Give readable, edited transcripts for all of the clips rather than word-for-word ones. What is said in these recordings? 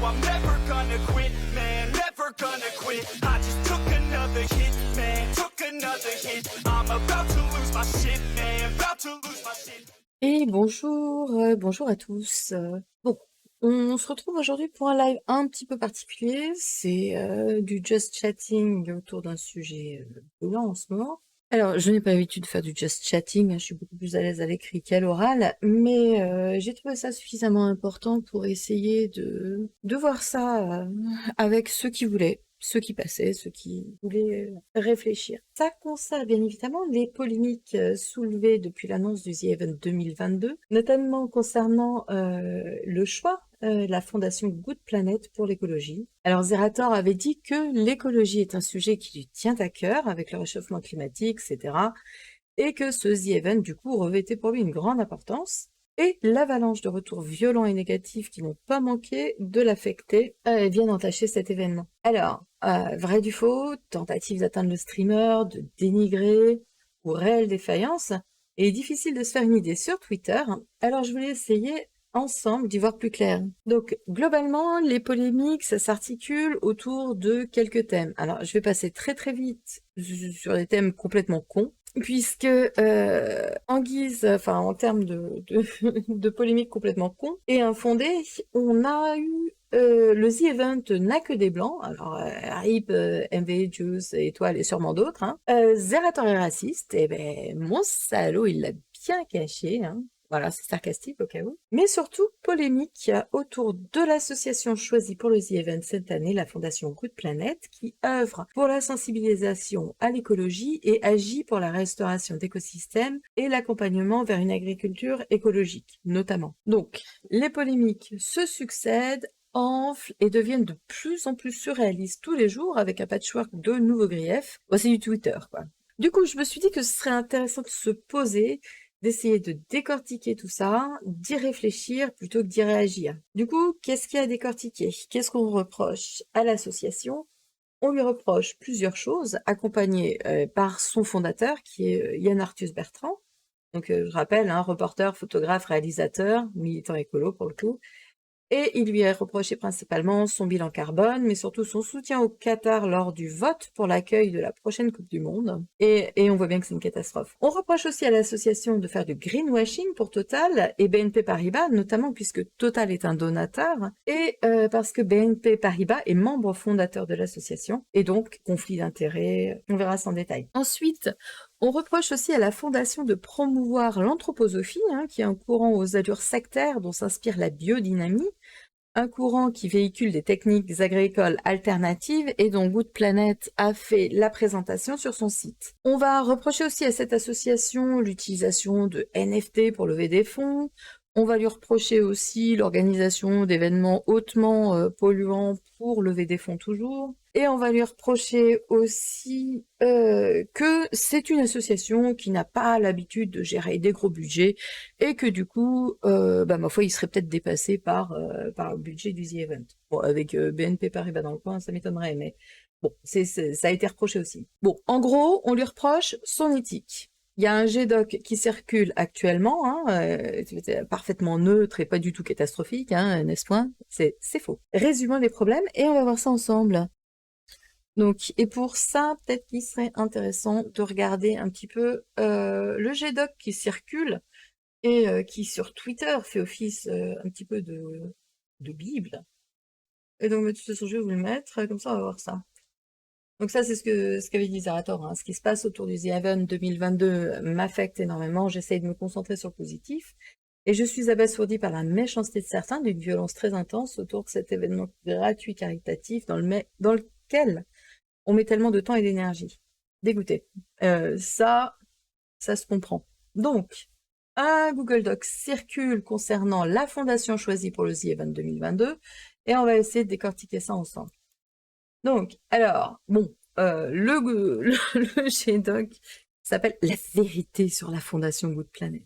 I'm never gonna quit, man, never gonna quit. I just took another hit, man, took another hit. I'm about to lose my shit, man, about to lose my shit. Et bonjour, bonjour à tous. Bon, on se retrouve aujourd'hui pour un live un petit peu particulier. C'est du just chatting autour d'un sujet brûlant en ce moment. Alors, je n'ai pas l'habitude de faire du just chatting, je suis beaucoup plus à l'aise à l'écrit qu'à l'oral, mais j'ai trouvé ça suffisamment important pour essayer de voir ça avec ceux qui voulaient. Ceux qui passaient, ceux qui voulaient réfléchir. Ça concerne bien évidemment les polémiques soulevées depuis l'annonce du The Event 2022, notamment concernant le choix de la fondation Good Planet pour l'écologie. Alors Zerator avait dit que l'écologie est un sujet qui lui tient à cœur avec le réchauffement climatique, etc. Et que ce The Event, du coup, revêtait pour lui une grande importance. Et l'avalanche de retours violents et négatifs qui n'ont pas manqué de l'affecter viennent entacher cet événement. Alors, vrai du faux, tentative d'atteindre le streamer, de dénigrer, ou réelle défaillance, et difficile de se faire une idée sur Twitter, alors je voulais essayer ensemble d'y voir plus clair. Donc, globalement, les polémiques, ça s'articule autour de quelques thèmes. Alors, je vais passer très très vite sur des thèmes complètement cons, puisque en guise, enfin en termes de polémique complètement con et infondée, on a eu le The Event n'a que des blancs, alors RIP, MV, Juice, Étoile et sûrement d'autres. Hein. Zerator est raciste, et ben mon salaud il l'a bien caché. Hein. Voilà, c'est sarcastique au cas où. Mais surtout, polémique autour de l'association choisie pour le The Event cette année, la fondation Good Planet, qui œuvre pour la sensibilisation à l'écologie et agit pour la restauration d'écosystèmes et l'accompagnement vers une agriculture écologique, notamment. Donc, les polémiques se succèdent, enflent et deviennent de plus en plus surréalistes tous les jours avec un patchwork de nouveaux griefs. Bon, c'est du Twitter, quoi. Du coup, je me suis dit que ce serait intéressant de se poser, d'essayer de décortiquer tout ça, d'y réfléchir plutôt que d'y réagir. Du coup, qu'est-ce qu'il y a à décortiquer? Qu'est-ce qu'on reproche à l'association? On lui reproche plusieurs choses, accompagnées par son fondateur, qui est Yann Arthus Bertrand. Donc, je rappelle, hein, reporter, photographe, réalisateur, militant écolo pour le coup. Et il lui est reproché principalement son bilan carbone, mais surtout son soutien au Qatar lors du vote pour l'accueil de la prochaine Coupe du Monde. Et on voit bien que c'est une catastrophe. On reproche aussi à l'association de faire du greenwashing pour Total et BNP Paribas, notamment puisque Total est un donateur, et parce que BNP Paribas est membre fondateur de l'association, et donc conflit d'intérêts, on verra ça en détail. Ensuite, on reproche aussi à la fondation de promouvoir l'anthroposophie, hein, qui est un courant aux allures sectaires dont s'inspire la biodynamie, un courant qui véhicule des techniques agricoles alternatives et dont Good Planet a fait la présentation sur son site. On va reprocher aussi à cette association l'utilisation de NFT pour lever des fonds. On va lui reprocher aussi l'organisation d'événements hautement polluants pour lever des fonds toujours. Et on va lui reprocher aussi que c'est une association qui n'a pas l'habitude de gérer des gros budgets et que du coup, ma foi, il serait peut-être dépassé par le budget du The Event. Bon, avec BNP Paribas dans le coin, ça m'étonnerait, mais bon, ça a été reproché aussi. Bon, en gros, on lui reproche son éthique. Il y a un GDoc qui circule actuellement, hein, parfaitement neutre et pas du tout catastrophique, hein, n'est-ce point? C'est faux. Résumons les problèmes et on va voir ça ensemble. Donc, et pour ça, peut-être qu'il serait intéressant de regarder un petit peu le GDoc qui circule et qui sur Twitter fait office un petit peu de Bible. Et donc, de toute façon, je vais vous le mettre, comme ça on va voir ça. Donc ça, c'est ce qu'avait dit Zerator, hein. Ce qui se passe autour du The Event 2022 m'affecte énormément, j'essaye de me concentrer sur le positif, et je suis abasourdie par la méchanceté de certains, d'une violence très intense autour de cet événement gratuit caritatif dans lequel on met tellement de temps et d'énergie. Dégoûté. Ça se comprend. Donc, un Google Doc circule concernant la fondation choisie pour le The Event 2022, et on va essayer de décortiquer ça ensemble. Donc, alors, bon, le GDoc s'appelle La vérité sur la fondation Good Planet.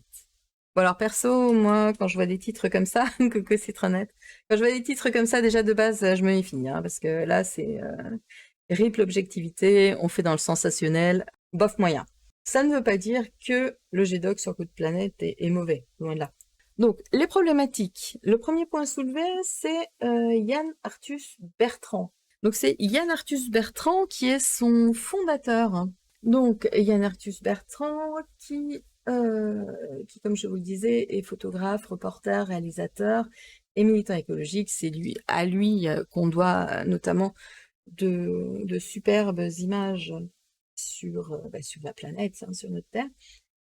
Bon, alors perso, moi, quand je vois des titres comme ça, coucou Citronette, quand je vois des titres comme ça, déjà de base, je me méfie, hein, parce que là, c'est rip l'objectivité, on fait dans le sensationnel, bof moyen. Ça ne veut pas dire que le GDoc sur Good Planet est mauvais, loin de là. Donc, les problématiques. Le premier point soulevé, c'est Yann Arthus Bertrand. Donc, c'est Yann Arthus Bertrand qui est son fondateur. Donc, Yann Arthus Bertrand qui, comme je vous le disais, est photographe, reporter, réalisateur et militant écologique. C'est à lui qu'on doit notamment de superbes images sur la planète, hein, sur notre Terre.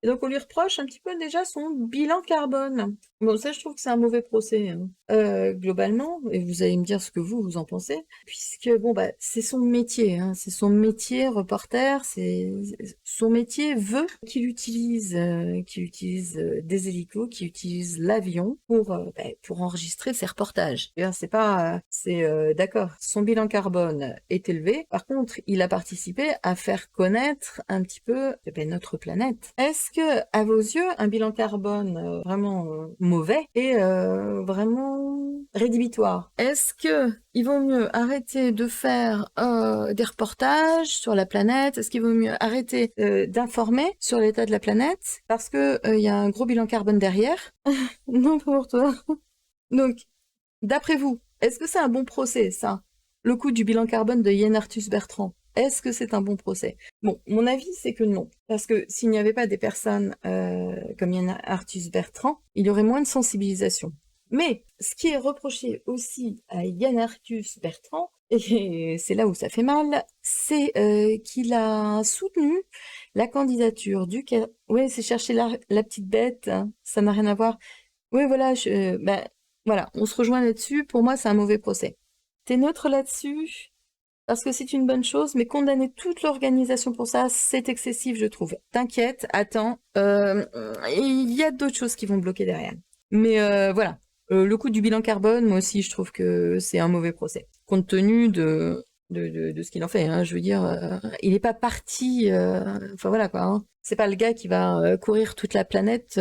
Et donc on lui reproche un petit peu déjà son bilan carbone. Bon, ça je trouve que c'est un mauvais procès, hein. Globalement, et vous allez me dire ce que vous en pensez, puisque bon c'est son métier, hein, c'est son métier reporter, son métier veut qu'il utilise des hélicos, qu'il utilise l'avion pour enregistrer ses reportages. C'est pas, d'accord, son bilan carbone est élevé. Par contre, il a participé à faire connaître un petit peu notre planète. Est-ce que, à vos yeux, un bilan carbone vraiment mauvais est vraiment rédhibitoire? Est-ce que il vaut mieux arrêter de faire des reportages sur la planète? Est-ce qu'il vaut mieux arrêter d'informer sur l'état de la planète parce que y a un gros bilan carbone derrière? Non, pas pour toi. Donc, d'après vous, est-ce que c'est un bon procès, ça? Le coût du bilan carbone de Yann Arthus Bertrand? Est-ce que c'est un bon procès? Bon, mon avis, c'est que non. Parce que s'il n'y avait pas des personnes comme Yann Arthus Bertrand, il y aurait moins de sensibilisation. Mais ce qui est reproché aussi à Yann Arthus Bertrand, et c'est là où ça fait mal, c'est qu'il a soutenu la candidature du... Oui, c'est chercher la petite bête, hein, ça n'a rien à voir. Oui, voilà, voilà, on se rejoint là-dessus. Pour moi, c'est un mauvais procès. T'es neutre là-dessus parce que c'est une bonne chose, mais condamner toute l'organisation pour ça, c'est excessif, je trouve. T'inquiète, attends, il y a d'autres choses qui vont bloquer derrière. Mais voilà, le coût du bilan carbone, moi aussi, je trouve que c'est un mauvais procès, compte tenu de ce qu'il en fait. Hein. Je veux dire, il n'est pas parti. Enfin voilà quoi. Hein. C'est pas le gars qui va courir toute la planète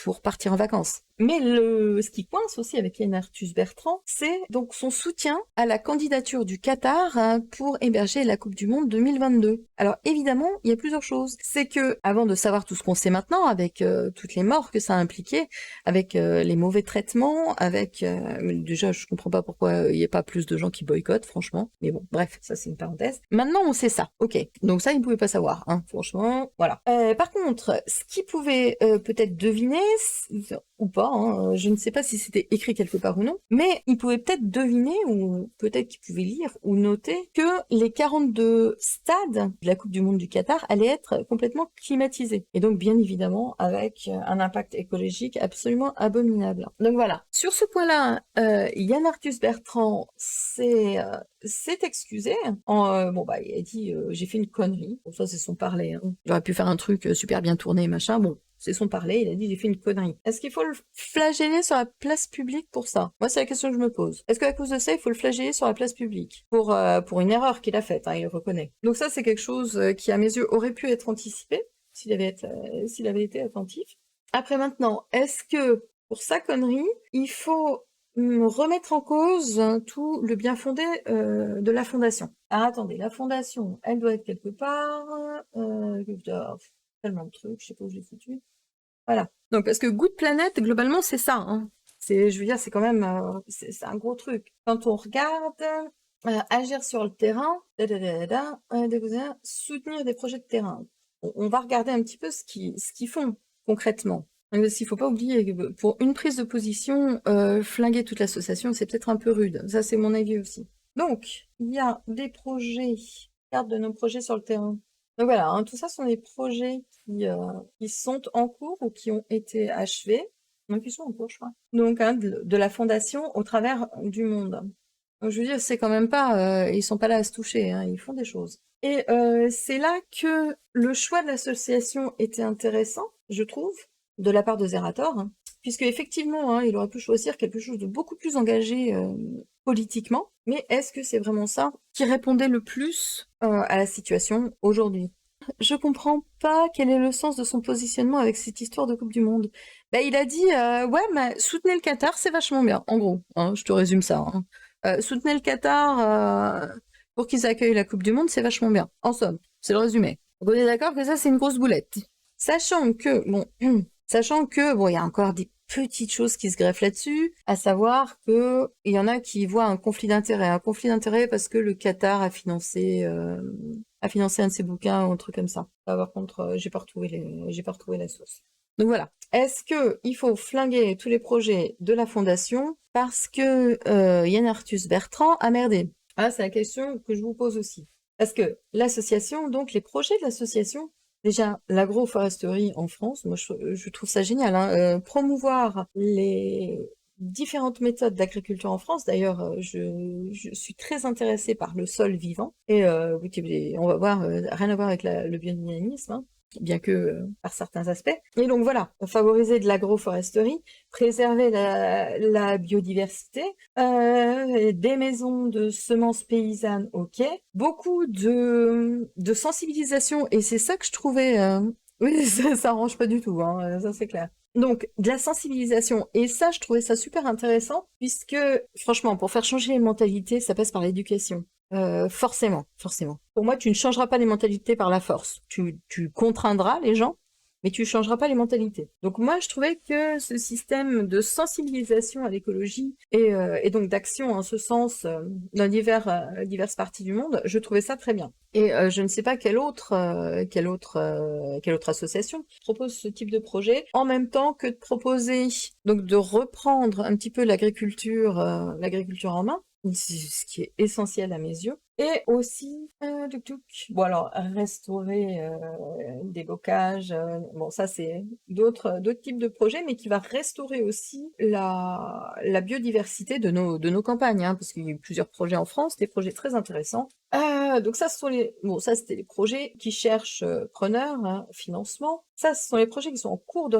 pour partir en vacances. Mais ce qui coince aussi avec Yann Arthus Bertrand, c'est donc son soutien à la candidature du Qatar pour héberger la Coupe du Monde 2022. Alors évidemment, il y a plusieurs choses. C'est que, avant de savoir tout ce qu'on sait maintenant, avec toutes les morts que ça a impliqué, avec les mauvais traitements, avec... déjà, je comprends pas pourquoi il n'y a pas plus de gens qui boycottent, franchement. Mais bon, bref, ça c'est une parenthèse. Maintenant, on sait ça. Ok, donc ça, ils ne pouvaient pas savoir. Hein. Franchement, voilà. Par contre, ce qu'ils pouvaient peut-être deviner, ou pas, hein, je ne sais pas si c'était écrit quelque part ou non, mais ils pouvaient peut-être deviner, ou peut-être qu'ils pouvaient lire ou noter, que les 42 stades de la Coupe du Monde du Qatar allaient être complètement climatisés. Et donc, bien évidemment, avec un impact écologique absolument abominable. Donc voilà. Sur ce point-là, Yann Arthus Bertrand s'est excusé. Il a dit j'ai fait une connerie. Bon, ça, c'est son parler. Hein. Il aurait pu faire un truc super bien tourné, machin. Bon, c'est son parler, il a dit j'ai fait une connerie. Est-ce qu'il faut le flageller sur la place publique pour ça? Moi, c'est la question que je me pose. Est-ce qu'à cause de ça, il faut le flageller sur la place publique pour une erreur qu'il a faite, hein, il reconnaît. Donc ça, c'est quelque chose qui, à mes yeux, aurait pu être anticipé s'il avait été attentif. Après maintenant, est-ce que pour sa connerie, il faut remettre en cause tout le bien fondé de la fondation? Ah, attendez, la fondation, elle doit être quelque part... tellement de trucs, je sais pas où je l'ai foutu. Voilà. Donc, parce que Good Planet, globalement, c'est ça. Hein. Je veux dire, c'est quand même... c'est un gros truc. Quand on regarde... agir sur le terrain, soutenir des projets de terrain. On va regarder un petit peu ce qu'ils font concrètement. Parce qu'il ne faut pas oublier que pour une prise de position, flinguer toute l'association, c'est peut-être un peu rude. Ça, c'est mon avis aussi. Donc, il y a des projets, regarde de nos projets sur le terrain. Donc voilà, hein, tout ça sont des projets qui sont en cours ou qui ont été achevés. Donc, ils sont en cours, je crois. Donc, hein, de la fondation au travers du monde. Donc, je veux dire, c'est quand même pas... ils sont pas là à se toucher, hein, ils font des choses. Et c'est là que le choix de l'association était intéressant, je trouve, de la part de Zerator, hein, puisque effectivement, hein, il aurait pu choisir quelque chose de beaucoup plus engagé politiquement, mais est-ce que c'est vraiment ça qui répondait le plus à la situation aujourd'hui? Je comprends pas quel est le sens de son positionnement avec cette histoire de Coupe du Monde. Bah, il a dit ouais, mais soutenez le Qatar, c'est vachement bien, en gros. Hein, je te résume ça. Hein. Soutenez le Qatar pour qu'ils accueillent la Coupe du Monde, c'est vachement bien. En somme, c'est le résumé. Donc on est d'accord que ça, c'est une grosse boulette. Sachant que, bon, il y a encore petite chose qui se greffe là-dessus, à savoir que il y en a qui voient un conflit d'intérêt parce que le Qatar a financé un de ses bouquins ou un truc comme ça. Ah, par contre, j'ai pas retrouvé la source. Donc voilà. Est-ce que il faut flinguer tous les projets de la fondation parce que Yann Arthus Bertrand a merdé? Ah, c'est la question que je vous pose aussi. Parce que l'association, donc les projets de l'association, déjà l'agroforesterie en France, moi je trouve ça génial, hein, promouvoir les différentes méthodes d'agriculture en France. D'ailleurs, je suis très intéressée par le sol vivant et oui, on va voir, rien à voir avec le biodynamisme, hein, bien que par certains aspects. Et donc voilà, favoriser de l'agroforesterie, préserver la biodiversité, des maisons de semences paysannes, ok. Beaucoup de sensibilisation, et c'est ça que je trouvais... Oui, ça arrange pas du tout, hein, ça c'est clair. Donc, de la sensibilisation, et ça, je trouvais ça super intéressant, puisque, franchement, pour faire changer les mentalités, ça passe par l'éducation. Forcément. Pour moi, tu ne changeras pas les mentalités par la force. Tu contraindras les gens, mais tu changeras pas les mentalités. Donc moi, je trouvais que ce système de sensibilisation à l'écologie et donc d'action en ce sens dans diverses parties du monde, je trouvais ça très bien. Et je ne sais pas quelle autre association propose ce type de projet, en même temps que de proposer, donc de reprendre un petit peu l'agriculture en main, ce qui est essentiel à mes yeux. Et aussi, bon alors, restaurer des bocages, bon ça c'est d'autres types de projets, mais qui va restaurer aussi la biodiversité de nos campagnes, hein, parce qu'il y a eu plusieurs projets en France, des projets très intéressants. Donc ça, ça c'était les projets qui cherchent preneurs, hein, financement. Ça, ce sont les projets qui sont en cours de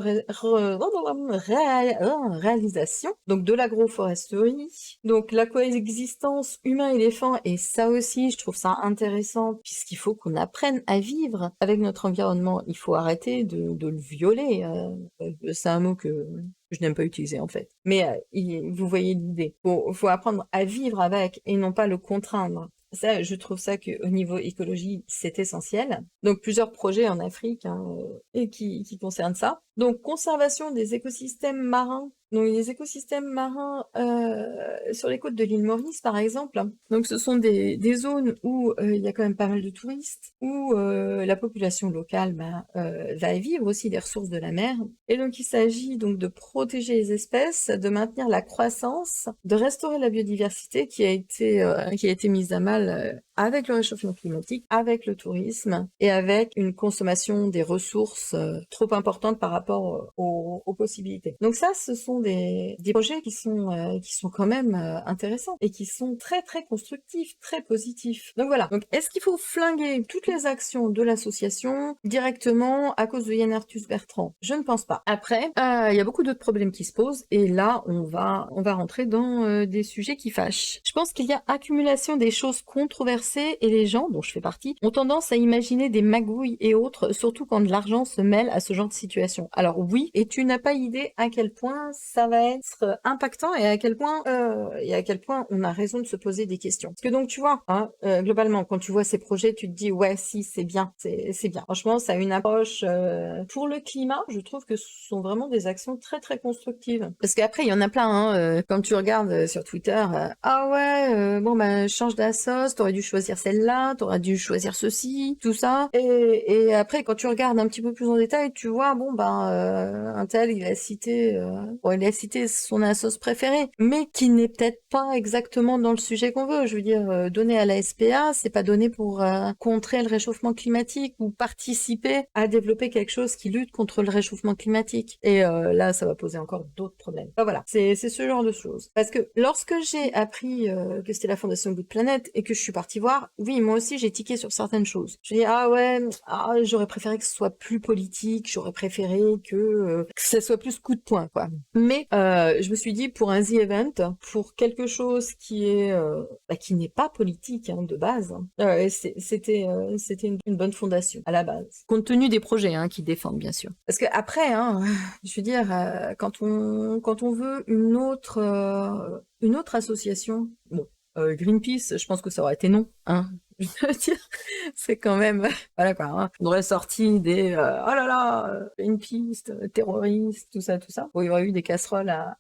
réalisation. Donc de l'agroforesterie, donc la coexistence humain-éléphant, et ça aussi, je trouve ça intéressant, puisqu'il faut qu'on apprenne à vivre avec notre environnement. Il faut arrêter de le violer. C'est un mot que je n'aime pas utiliser en fait. Mais vous voyez l'idée. Faut apprendre à vivre avec et non pas le contraindre. Ça, je trouve ça qu'au niveau écologie, c'est essentiel. Donc plusieurs projets en Afrique, hein, et qui concernent ça. Donc conservation des écosystèmes marins. Donc les écosystèmes marins sur les côtes de l'île Maurice, par exemple. Donc ce sont des zones où il y a quand même pas mal de touristes, où la population locale va y vivre aussi des ressources de la mer. Et donc il s'agit donc de protéger les espèces, de maintenir la croissance, de restaurer la biodiversité qui a été mise à mal avec le réchauffement climatique, avec le tourisme et avec une consommation des ressources trop importante par rapport aux possibilités. Donc ça, ce sont des projets qui sont quand même intéressants et qui sont très très constructifs, très positifs. Donc voilà. Donc est-ce qu'il faut flinguer toutes les actions de l'association directement à cause de Yann Arthus Bertrand? Je ne pense pas. Après, il y a beaucoup d'autres problèmes qui se posent et là, on va rentrer dans des sujets qui fâchent. Je pense qu'il y a accumulation des choses controversées et les gens, dont je fais partie, ont tendance à imaginer des magouilles et autres, surtout quand de l'argent se mêle à ce genre de situation. Alors oui, et tu n'as pas idée à quel point ça va être impactant et à quel point on a raison de se poser des questions. Parce que donc tu vois, hein, globalement, quand tu vois ces projets, tu te dis ouais, si c'est bien, c'est bien. Franchement, ça a une approche pour le climat. Je trouve que ce sont vraiment des actions très très constructives. Parce qu'après, il y en a plein. Hein, quand tu regardes sur Twitter, ah ouais, bon bah change de la sauce, t'aurais dû choisir celle-là, t'aurais dû choisir ceci, tout ça. Et après, quand tu regardes un petit peu plus en détail, tu vois, bon ben un tel, il a cité son sauce préférée, mais qui n'est peut-être pas exactement dans le sujet qu'on veut. Je veux dire, donner à la SPA, c'est pas donné pour contrer le réchauffement climatique ou participer à développer quelque chose qui lutte contre le réchauffement climatique. Et là, ça va poser encore d'autres problèmes. Enfin, voilà, c'est ce genre de choses. Parce que lorsque j'ai appris que c'était la Fondation Good Planet et que je suis partie voir, oui, moi aussi, j'ai tiqué sur certaines choses. Je dis ah ouais, j'aurais préféré que ce soit plus politique, j'aurais préféré que ça soit plus coup de poing, quoi. Mais je me suis dit, pour un The Event, pour quelque chose qui n'est pas politique, hein, de base, c'était une bonne fondation à la base, compte tenu des projets, hein, qu'ils défendent, bien sûr. Parce que après, hein, je veux dire, quand on veut une autre association, bon, Greenpeace, je pense que ça aurait été non, hein. Je veux dire, c'est quand même, voilà quoi, hein. On aurait sorti des, oh là là, une piste, terroriste, tout ça, tout ça. Bon, il y aurait eu des casseroles à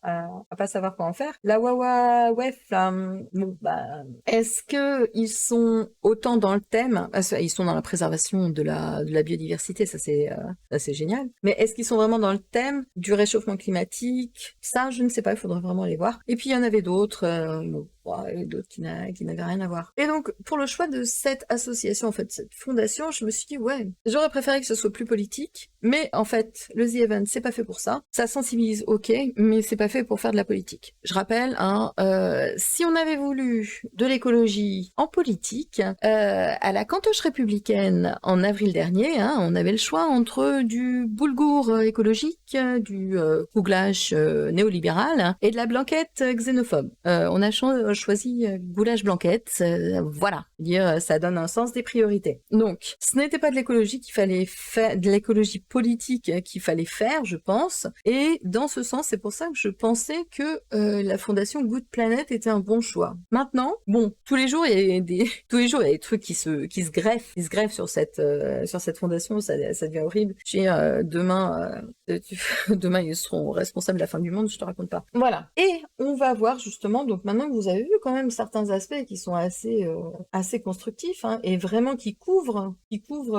pas savoir quoi en faire. La Wawa Wef, là, bon, bah, est-ce que ils sont autant dans le thème, ils sont dans la préservation de la biodiversité, ça c'est génial. Mais est-ce qu'ils sont vraiment dans le thème du réchauffement climatique? Ça, je ne sais pas, il faudrait vraiment aller voir. Et puis il y en avait d'autres, bon, ouais, d'autres qui n'avaient rien à voir. Et donc, pour le choix de cette association, en fait, cette fondation, je me suis dit, ouais, j'aurais préféré que ce soit plus politique, mais en fait, le The Event, c'est pas fait pour ça. Ça sensibilise, ok, mais c'est pas fait pour faire de la politique. Je rappelle, hein, si on avait voulu de l'écologie en politique, à la cantoche républicaine en avril dernier, hein, on avait le choix entre du boulgour écologique, du googlage néolibéral et de la blanquette xénophobe. On a choisi goulash blanquette, voilà, dire ça donne un sens des priorités. Donc, ce n'était pas de l'écologie qu'il fallait faire, de l'écologie politique qu'il fallait faire, je pense. Et dans ce sens, c'est pour ça que je pensais que la fondation Good Planet était un bon choix. Maintenant, bon, tous les jours il y a des trucs qui se greffent sur cette fondation, ça devient horrible. Demain demain ils seront responsables de la fin du monde, je te raconte pas. Voilà. Et on va voir justement, donc maintenant que vous avez vu quand même certains aspects qui sont assez constructifs, hein, et vraiment qui couvrent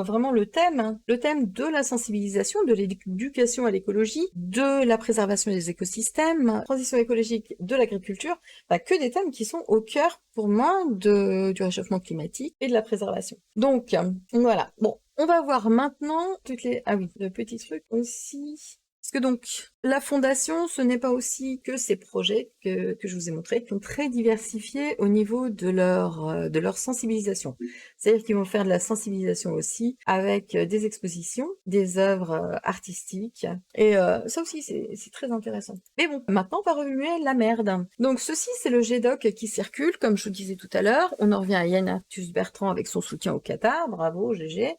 vraiment le thème de la sensibilisation, de l'éducation à l'écologie, de la préservation des écosystèmes, transition écologique, de l'agriculture, bah, que des thèmes qui sont au cœur pour moi du réchauffement climatique et de la préservation. Donc voilà. Bon, on va voir maintenant ah oui, le petit truc aussi. Parce que donc, la fondation, ce n'est pas aussi que ces projets que je vous ai montrés, qui sont très diversifiés au niveau de leur sensibilisation. C'est-à-dire qu'ils vont faire de la sensibilisation aussi avec des expositions, des œuvres artistiques. Et ça aussi, c'est très intéressant. Mais bon, maintenant, on va remuer la merde. Donc, ceci, c'est le GDOC qui circule, comme je vous disais tout à l'heure. On en revient à Yann Arthus Bertrand avec son soutien au Qatar. Bravo, GG.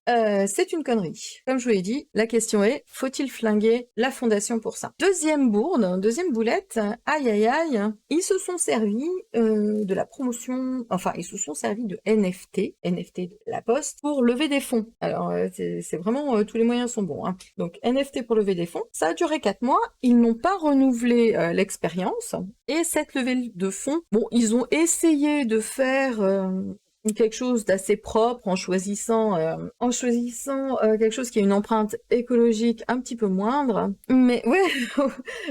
C'est une connerie. Comme je vous l'ai dit, la question est, faut-il flinguer la fondation pour ça? Deuxième boulette, aïe aïe aïe, ils se sont servis de la promotion, enfin ils se sont servis de NFT de la Poste, pour lever des fonds. Alors c'est vraiment, tous les moyens sont bons, hein. Donc NFT pour lever des fonds, ça a duré 4 mois, ils n'ont pas renouvelé l'expérience, et cette levée de fonds, bon, ils ont essayé de faire quelque chose d'assez propre en choisissant quelque chose qui a une empreinte écologique un petit peu moindre. Mais ouais,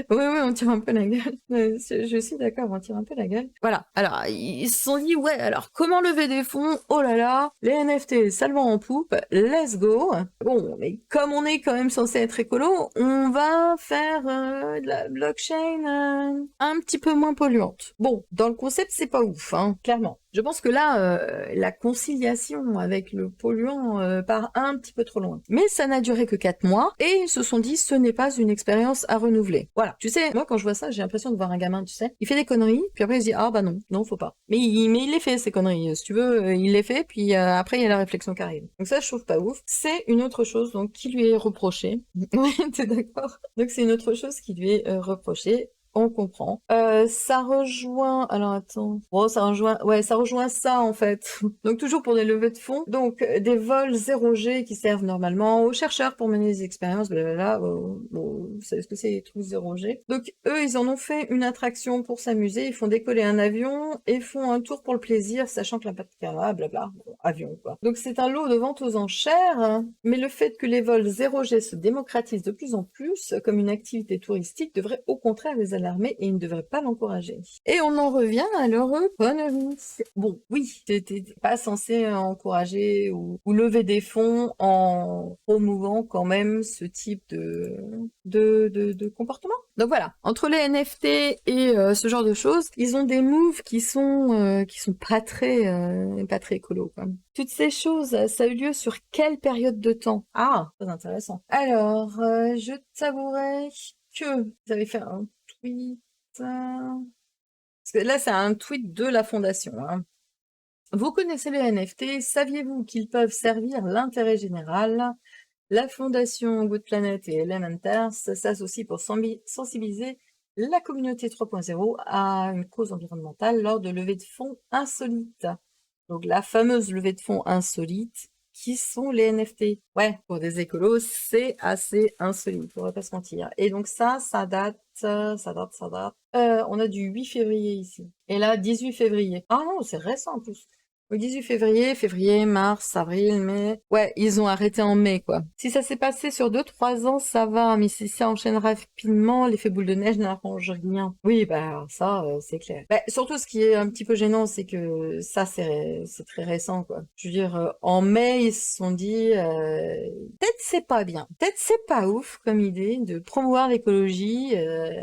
ouais, on tire un peu la gueule. Je suis d'accord, on tire un peu la gueule. Voilà. Alors, ils se sont dit, ouais, alors comment lever des fonds? Oh là là, les NFT, ça le vent en poupe, let's go. Bon, mais comme on est quand même censé être écolo, on va faire de la blockchain un petit peu moins polluante. Bon, dans le concept, c'est pas ouf, hein, clairement. Je pense que là, la conciliation avec le polluant part un petit peu trop loin. Mais ça n'a duré que 4 mois, et ils se sont dit, ce n'est pas une expérience à renouveler. Voilà. Tu sais, moi, quand je vois ça, j'ai l'impression de voir un gamin, tu sais. Il fait des conneries, puis après, il se dit, ah bah non, faut pas. Mais il les fait, ces conneries. Si tu veux, il les fait, puis après, il y a la réflexion qui arrive. Donc ça, je trouve pas ouf. C'est une autre chose, donc, qui lui est reprochée. Ouais, t'es d'accord? Donc c'est une autre chose qui lui est reprochée. On comprend. Ça rejoint... Alors attends. Bon, ça rejoint ça en fait. Donc toujours pour des levées de fonds. Donc des vols 0G qui servent normalement aux chercheurs pour mener des expériences, blablabla. Bon, vous savez ce que c'est les trucs 0G. Donc eux, ils en ont fait une attraction pour s'amuser. Ils font décoller un avion et font un tour pour le plaisir, sachant que l'impact caméra, blabla. Bon, avion quoi. Donc c'est un lot de vente aux enchères, hein. Mais le fait que les vols 0G se démocratisent de plus en plus comme une activité touristique devrait au contraire les alarmer, et il ne devrait pas l'encourager. Et on en revient à leur économie. Bon, oui, t'es pas censé encourager ou lever des fonds en promouvant quand même ce type de comportement. Donc voilà, entre les NFT et ce genre de choses, ils ont des moves qui sont pas très écolo, quoi. Toutes ces choses, ça a eu lieu sur quelle période de temps? Ah, très intéressant. Alors, je t'avouerai que vous avez fait un tweet. Parce que là, c'est un tweet de la fondation, hein. Vous connaissez les NFT, saviez-vous qu'ils peuvent servir l'intérêt général? La fondation Good Planet et Elementars s'associent pour sensibiliser la communauté 3.0 à une cause environnementale lors de levées de fonds insolites. Donc la fameuse levée de fonds insolite, qui sont les NFT. Ouais, pour des écolos, c'est assez insolite, on va pas se mentir. Et donc ça date. On a du 8 février ici. Et là, 18 février. Ah non, c'est récent en plus. Le 18 février, mars, avril, mai. Ouais, ils ont arrêté en mai, quoi. Si ça s'est passé sur 2-3 ans, ça va. Mais si ça enchaîne rapidement, l'effet boule de neige n'arrange rien. Oui, bah, ça, c'est clair. Bah, surtout, ce qui est un petit peu gênant, c'est que ça, c'est très récent, quoi. Je veux dire, en mai, ils se sont dit, peut-être c'est pas bien. Peut-être c'est pas ouf comme idée de promouvoir l'écologie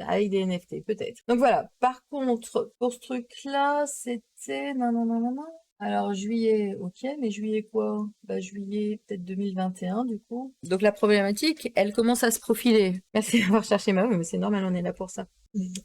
avec des NFT, peut-être. Donc voilà. Par contre, pour ce truc-là, c'était... Non. Alors juillet, ok, mais juillet quoi? Bah juillet peut-être 2021 du coup. Donc la problématique, elle commence à se profiler. Merci d'avoir cherché ma mot, mais c'est normal, on est là pour ça.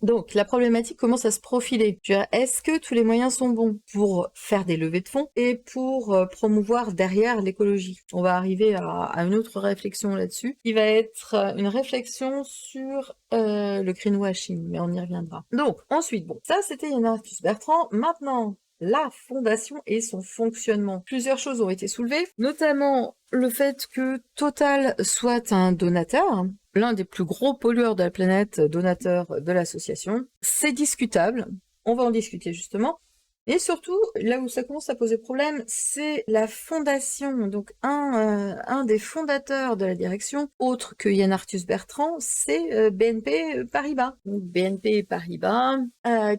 Donc la problématique commence à se profiler. Je veux dire, est-ce que tous les moyens sont bons pour faire des levées de fonds et pour promouvoir derrière l'écologie? On va arriver à une autre réflexion là-dessus, qui va être une réflexion sur le greenwashing, mais on y reviendra. Donc ensuite, bon, ça c'était Yann Arthus Bertrand. Maintenant, la fondation et son fonctionnement. Plusieurs choses ont été soulevées, notamment le fait que Total soit un donateur, l'un des plus gros pollueurs de la planète, donateur de l'association. C'est discutable, on va en discuter justement. Et surtout, là où ça commence à poser problème, c'est la fondation. Donc un des fondateurs de la direction, autre que Yann Arthus Bertrand, c'est BNP Paribas. Donc BNP Paribas,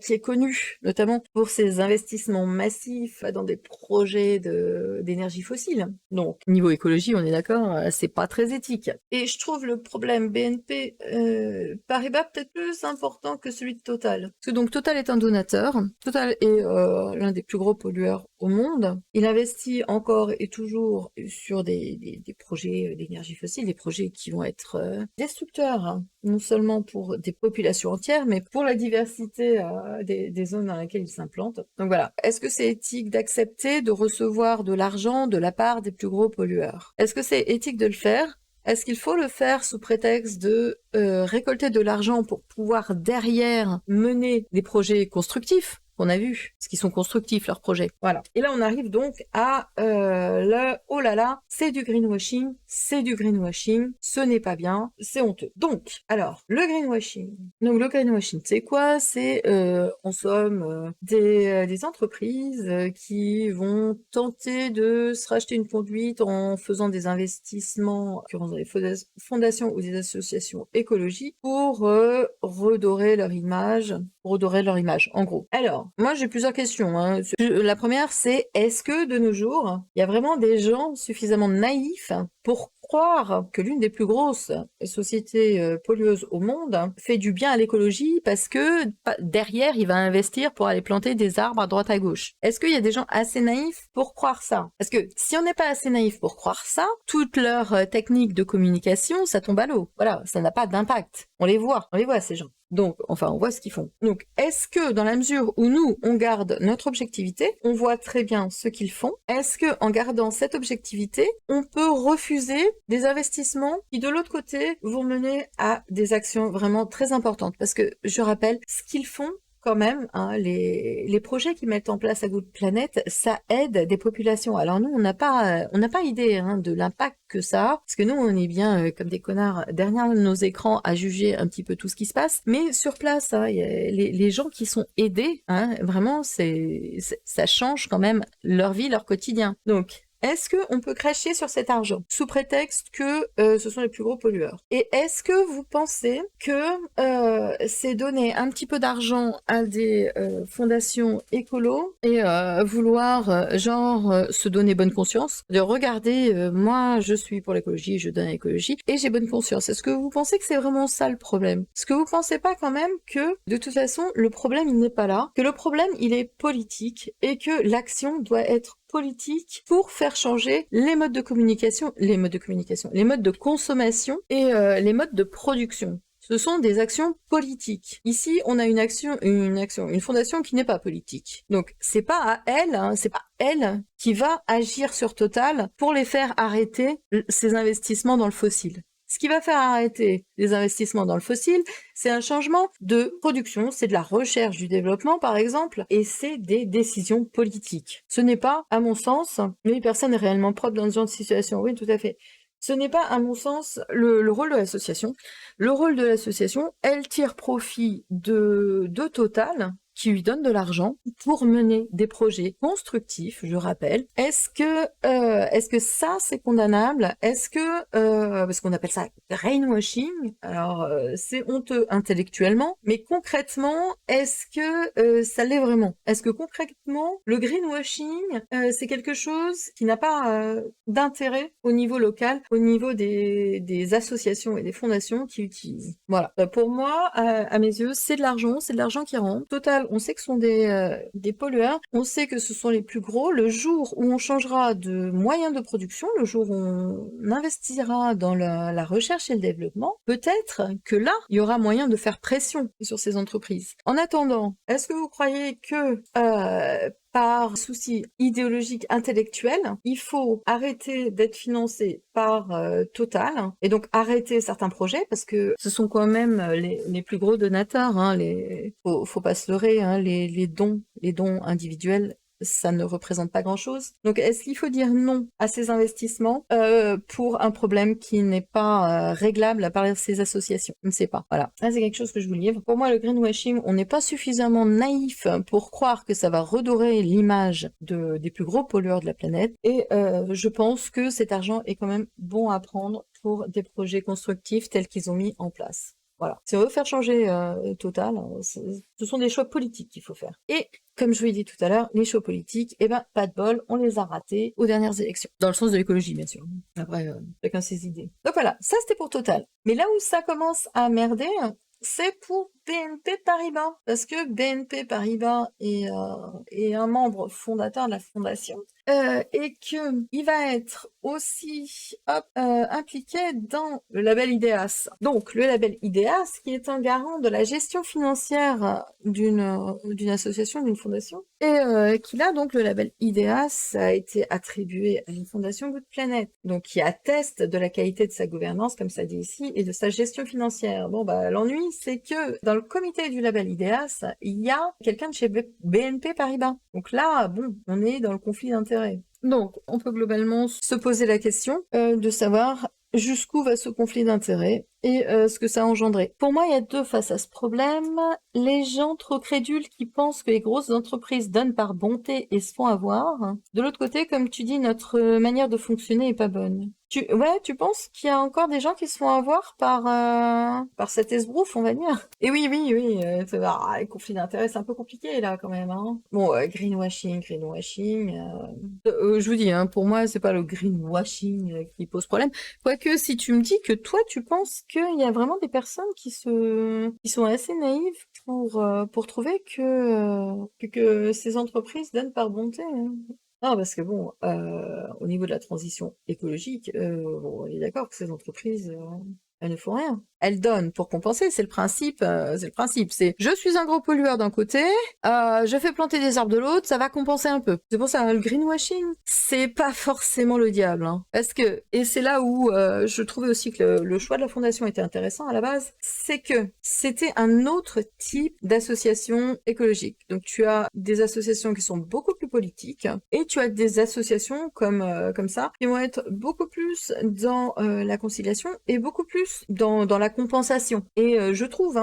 qui est connu notamment pour ses investissements massifs dans des projets d'énergie fossile. Donc niveau écologie, on est d'accord, c'est pas très éthique. Et je trouve le problème BNP Paribas peut-être plus important que celui de Total. Parce que donc Total est un donateur. Total est l'un des plus gros pollueurs au monde. Il investit encore et toujours sur des projets d'énergie fossile, des projets qui vont être destructeurs, hein, non seulement pour des populations entières, mais pour la diversité des zones dans lesquelles il s'implante. Donc voilà. Est-ce que c'est éthique d'accepter de recevoir de l'argent de la part des plus gros pollueurs? Est-ce que c'est éthique de le faire? Est-ce qu'il faut le faire sous prétexte de récolter de l'argent pour pouvoir derrière mener des projets constructifs qu'on a vu, parce qu'ils sont constructifs leurs projets. Voilà. Et là on arrive donc à le oh là là, c'est du greenwashing, ce n'est pas bien, c'est honteux. Donc, alors, le greenwashing. Donc le greenwashing, c'est quoi? C'est en somme des entreprises qui vont tenter de se racheter une conduite en faisant des investissements, en l'occurrence dans les fondations ou des associations écologiques, pour redorer leur image, en gros. Alors, moi j'ai plusieurs questions, hein. La première, c'est est-ce que de nos jours, il y a vraiment des gens suffisamment naïfs pour croire que l'une des plus grosses sociétés pollueuses au monde fait du bien à l'écologie parce que derrière, il va investir pour aller planter des arbres à droite à gauche? Est-ce qu'il y a des gens assez naïfs pour croire ça? Parce que si on n'est pas assez naïf pour croire ça, toutes leurs techniques de communication, ça tombe à l'eau. Voilà, ça n'a pas d'impact. On les voit ces gens. Donc, enfin, on voit ce qu'ils font. Donc, est-ce que dans la mesure où nous, on garde notre objectivité, on voit très bien ce qu'ils font, est-ce que en gardant cette objectivité, on peut refuser des investissements qui, de l'autre côté, vont mener à des actions vraiment très importantes? Parce que, je rappelle, ce qu'ils font, quand même, hein, les projets qu'ils mettent en place à Good Planet, ça aide des populations. Alors nous, on n'a pas idée hein, de l'impact que ça a, parce que nous, on est bien comme des connards derrière nos écrans à juger un petit peu tout ce qui se passe. Mais sur place, hein, les gens qui sont aidés, hein, vraiment, ça change quand même leur vie, leur quotidien. Donc, est-ce qu'on peut cracher sur cet argent sous prétexte que ce sont les plus gros pollueurs? Et est-ce que vous pensez que c'est donner un petit peu d'argent à des fondations écolo et vouloir se donner bonne conscience? De regarder, moi je suis pour l'écologie, je donne à l'écologie et j'ai bonne conscience. Est-ce que vous pensez que c'est vraiment ça le problème? Est-ce que vous pensez pas quand même que de toute façon le problème il n'est pas là, que le problème il est politique et que l'action doit être politique pour faire changer les modes de communication, les modes de consommation et les modes de production. Ce sont des actions politiques. Ici, on a une fondation qui n'est pas politique. Donc, c'est pas à elle, hein, c'est pas elle qui va agir sur Total pour les faire arrêter ces investissements dans le fossile. Ce qui va faire arrêter les investissements dans le fossile, c'est un changement de production, c'est de la recherche, du développement par exemple, et c'est des décisions politiques. Ce n'est pas, à mon sens, mais personne n'est réellement propre dans ce genre de situation. Oui, tout à fait. Ce n'est pas, à mon sens, le rôle de l'association. Le rôle de l'association, elle tire profit de Total, qui lui donne de l'argent pour mener des projets constructifs, je rappelle. Est-ce que ça c'est condamnable? Est-ce que parce qu'on appelle ça brainwashing, alors c'est honteux intellectuellement, mais concrètement, est-ce que ça l'est vraiment? Est-ce que concrètement le greenwashing c'est quelque chose qui n'a pas d'intérêt au niveau local, au niveau des associations et des fondations qui utilisent? Voilà. Pour moi, à mes yeux, c'est de l'argent qui rentre. Total, on sait que ce sont des pollueurs, on sait que ce sont les plus gros. Le jour où on changera de moyens de production, le jour où on investira dans la recherche et le développement, peut-être que là, il y aura moyen de faire pression sur ces entreprises. En attendant, est-ce que vous croyez que par souci idéologique intellectuel, il faut arrêter d'être financé par Total et donc arrêter certains projets parce que ce sont quand même les plus gros donateurs. Hein, faut pas se leurrer, hein, les dons individuels, ça ne représente pas grand-chose. Donc, est-ce qu'il faut dire non à ces investissements pour un problème qui n'est pas réglable par ces associations? Je ne sais pas. Voilà. Ça, c'est quelque chose que je vous livre. Pour moi, le greenwashing, on n'est pas suffisamment naïf pour croire que ça va redorer l'image des plus gros pollueurs de la planète. Et je pense que cet argent est quand même bon à prendre pour des projets constructifs tels qu'ils ont mis en place. Voilà. Si on veut faire changer Total, ce sont des choix politiques qu'il faut faire. Et comme je vous l'ai dit tout à l'heure, les choix politiques, eh ben, pas de bol, on les a ratés aux dernières élections. Dans le sens de l'écologie, bien sûr. Après, chacun ses idées. Donc voilà, ça c'était pour Total. Mais là où ça commence à merder, c'est pour BNP Paribas. Parce que BNP Paribas est un membre fondateur de la fondation. Et qu'il va être aussi impliqué dans le label IDEAS. Donc, le label IDEAS, qui est un garant de la gestion financière d'une association, d'une fondation, et qui là, donc, le label IDEAS a été attribué à une fondation Good Planet, donc qui atteste de la qualité de sa gouvernance, comme ça dit ici, et de sa gestion financière. Bon, bah, l'ennui, c'est que dans le comité du label IDEAS, il y a quelqu'un de chez BNP Paribas. Donc là, bon, on est dans le conflit d'intérêts. Donc, on peut globalement se poser la question de savoir jusqu'où va ce conflit d'intérêts et ce que ça a engendré. Pour moi, il y a deux faces à ce problème. Les gens trop crédules qui pensent que les grosses entreprises donnent par bonté et se font avoir. De l'autre côté, comme tu dis, notre manière de fonctionner est pas bonne. Tu penses qu'il y a encore des gens qui se font avoir par cet esbrouf, on va dire? Et oui, les conflits d'intérêts, c'est un peu compliqué, là, quand même, hein. Bon, greenwashing, je vous dis, hein, pour moi, c'est pas le greenwashing qui pose problème. Quoique, si tu me dis que toi, tu penses qu'il y a vraiment des personnes qui sont assez naïves pour trouver que ces entreprises donnent par bonté, hein. Non, parce que bon, au niveau de la transition écologique, bon, on est d'accord que ces entreprises, elles ne font rien. Elles donnent pour compenser, c'est le principe, c'est je suis un gros pollueur d'un côté, je fais planter des arbres de l'autre, ça va compenser un peu. C'est pour ça, le greenwashing, c'est pas forcément le diable, hein. Parce que, et c'est là où je trouvais aussi que le choix de la fondation était intéressant à la base, c'est que c'était un autre type d'association écologique. Donc tu as des associations qui sont beaucoup plus politiques, et tu as des associations comme ça, qui vont être beaucoup plus dans la conciliation, et beaucoup plus dans la compensation. Et je trouve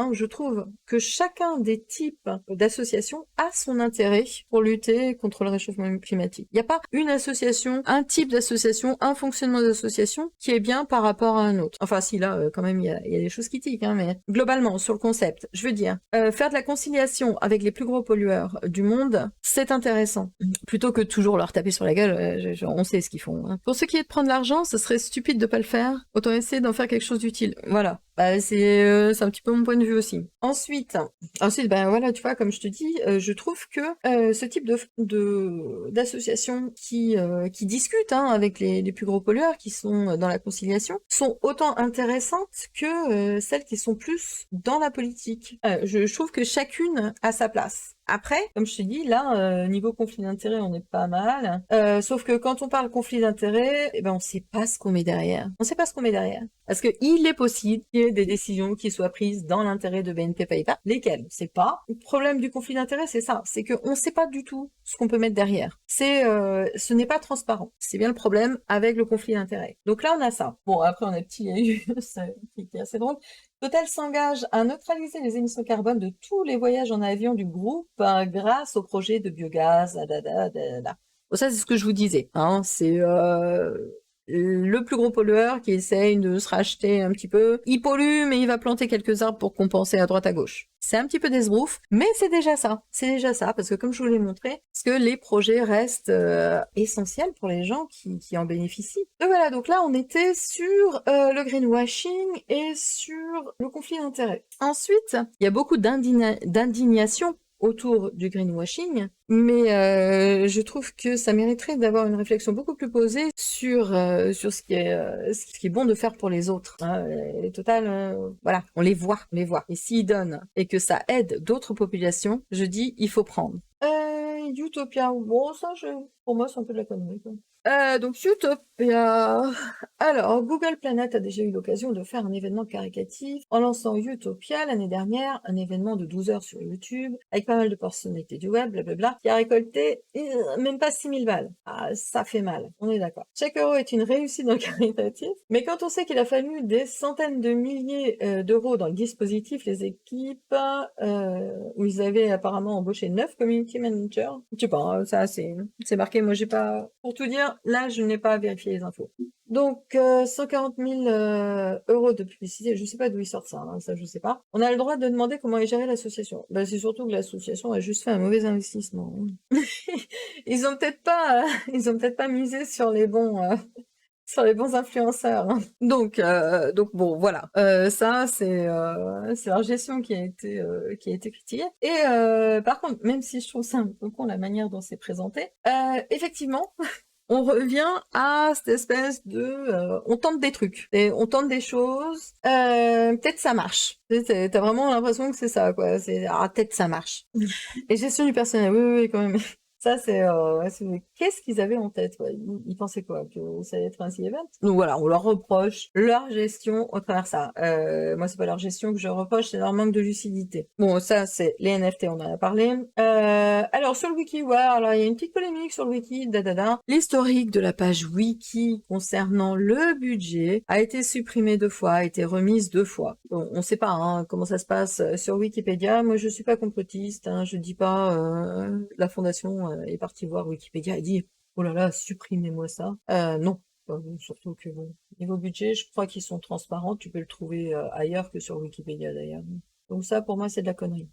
que chacun des types d'associations a son intérêt pour lutter contre le réchauffement climatique. Il n'y a pas une association, un type d'association, un fonctionnement d'association qui est bien par rapport à un autre. Enfin, si, là, quand même, il y a des choses qui tiquent, hein, mais globalement, sur le concept, je veux dire, faire de la conciliation avec les plus gros pollueurs du monde, c'est intéressant. Plutôt que toujours leur taper sur la gueule, on sait ce qu'ils font, hein. Pour ce qui est de prendre l'argent, ce serait stupide de pas le faire. Autant essayer d'en faire quelque chose d'utile. Voilà. Bah, c'est un petit peu mon point de vue aussi. Ensuite, ben voilà, tu vois, comme je te dis, je trouve que ce type d'associations qui discutent, hein, avec les plus gros pollueurs, qui sont dans la conciliation, sont autant intéressantes que celles qui sont plus dans la politique. Je trouve que chacune a sa place. Après, comme je te dis, là, niveau conflit d'intérêts, on est pas mal. Sauf que quand on parle conflit d'intérêts, eh ben, on sait pas ce qu'on met derrière. On sait pas ce qu'on met derrière. Parce que il est possible qu'il y ait des décisions qui soient prises dans l'intérêt de BNP Paribas, lesquelles on sait pas. Le problème du conflit d'intérêts, c'est ça. C'est qu'on sait pas du tout ce qu'on peut mettre derrière. Ce n'est pas transparent. C'est bien le problème avec le conflit d'intérêts. Donc là, on a ça. Bon, après, on a petit, qui est assez drôle. Total s'engage à neutraliser les émissions carbone de tous les voyages en avion du groupe grâce au projet de biogaz. Bon, ça, c'est ce que je vous disais. Hein. C'est le plus gros pollueur qui essaye de se racheter un petit peu. Il pollue, mais il va planter quelques arbres pour compenser à droite à gauche. C'est un petit peu d'esbrouf, mais c'est déjà ça. C'est déjà ça, parce que comme je vous l'ai montré, parce que les projets restent essentiels pour les gens qui en bénéficient. Donc voilà, donc là on était sur le greenwashing et sur le conflit d'intérêts. Ensuite, il y a beaucoup d'indignation autour du greenwashing, mais je trouve que ça mériterait d'avoir une réflexion beaucoup plus posée sur ce qui est bon de faire pour les autres. Hein. Total, voilà, on les voit. Et s'ils donnent et que ça aide d'autres populations, je dis il faut prendre. Utopia, bon ça, pour moi c'est un peu de la connerie. Quoi. Donc Utopia. Alors, Google Planet a déjà eu l'occasion de faire un événement caricatif en lançant Utopia l'année dernière, un événement de 12 heures sur YouTube, avec pas mal de personnalités du web, blablabla, qui a récolté même pas 6000 balles. Ah, ça fait mal, on est d'accord. Chaque euro est une réussite dans le caritatif, mais quand on sait qu'il a fallu des centaines de milliers d'euros dans le dispositif, les équipes, où ils avaient apparemment embauché 9 community managers, je sais pas, hein, ça c'est marqué, moi j'ai pas... Pour tout dire, là je n'ai pas vérifié les infos. Donc 140 000 euros de publicité, je sais pas d'où ils sortent ça, hein, ça je sais pas. On a le droit de demander comment est gérée l'association. Ben, c'est surtout que l'association a juste fait un mauvais investissement. Ils ont peut-être pas misé sur les bons influenceurs. Hein. Donc bon voilà. Ça c'est leur gestion qui a été critiquée. Et par contre, même si je trouve ça un peu con la manière dont c'est présenté, effectivement. On revient à cette espèce de... on tente des trucs, on tente des choses, peut-être ça marche. T'as vraiment l'impression que c'est ça, quoi. Peut-être ça marche. Et gestion du personnel, oui, quand même. Ça, qu'est-ce qu'ils avaient en tête, ouais. Ils pensaient quoi? Que ça allait être un event? Donc voilà, on leur reproche leur gestion au travers ça. Moi, c'est pas leur gestion que je reproche, c'est leur manque de lucidité. Bon, ça, c'est les NFT, on en a parlé. Alors, sur le wiki, ouais, alors il y a une petite polémique sur le wiki, L'historique de la page wiki concernant le budget a été supprimé 2 fois, a été remise 2 fois. Bon, on sait pas hein, comment ça se passe sur Wikipédia. Moi, je suis pas complotiste, hein, je dis pas la fondation est parti voir Wikipédia et dit oh là là, supprimez-moi ça. Non, surtout que bon, niveau budget, je crois qu'ils sont transparents, tu peux le trouver ailleurs que sur Wikipédia d'ailleurs. Donc ça, pour moi, c'est de la connerie.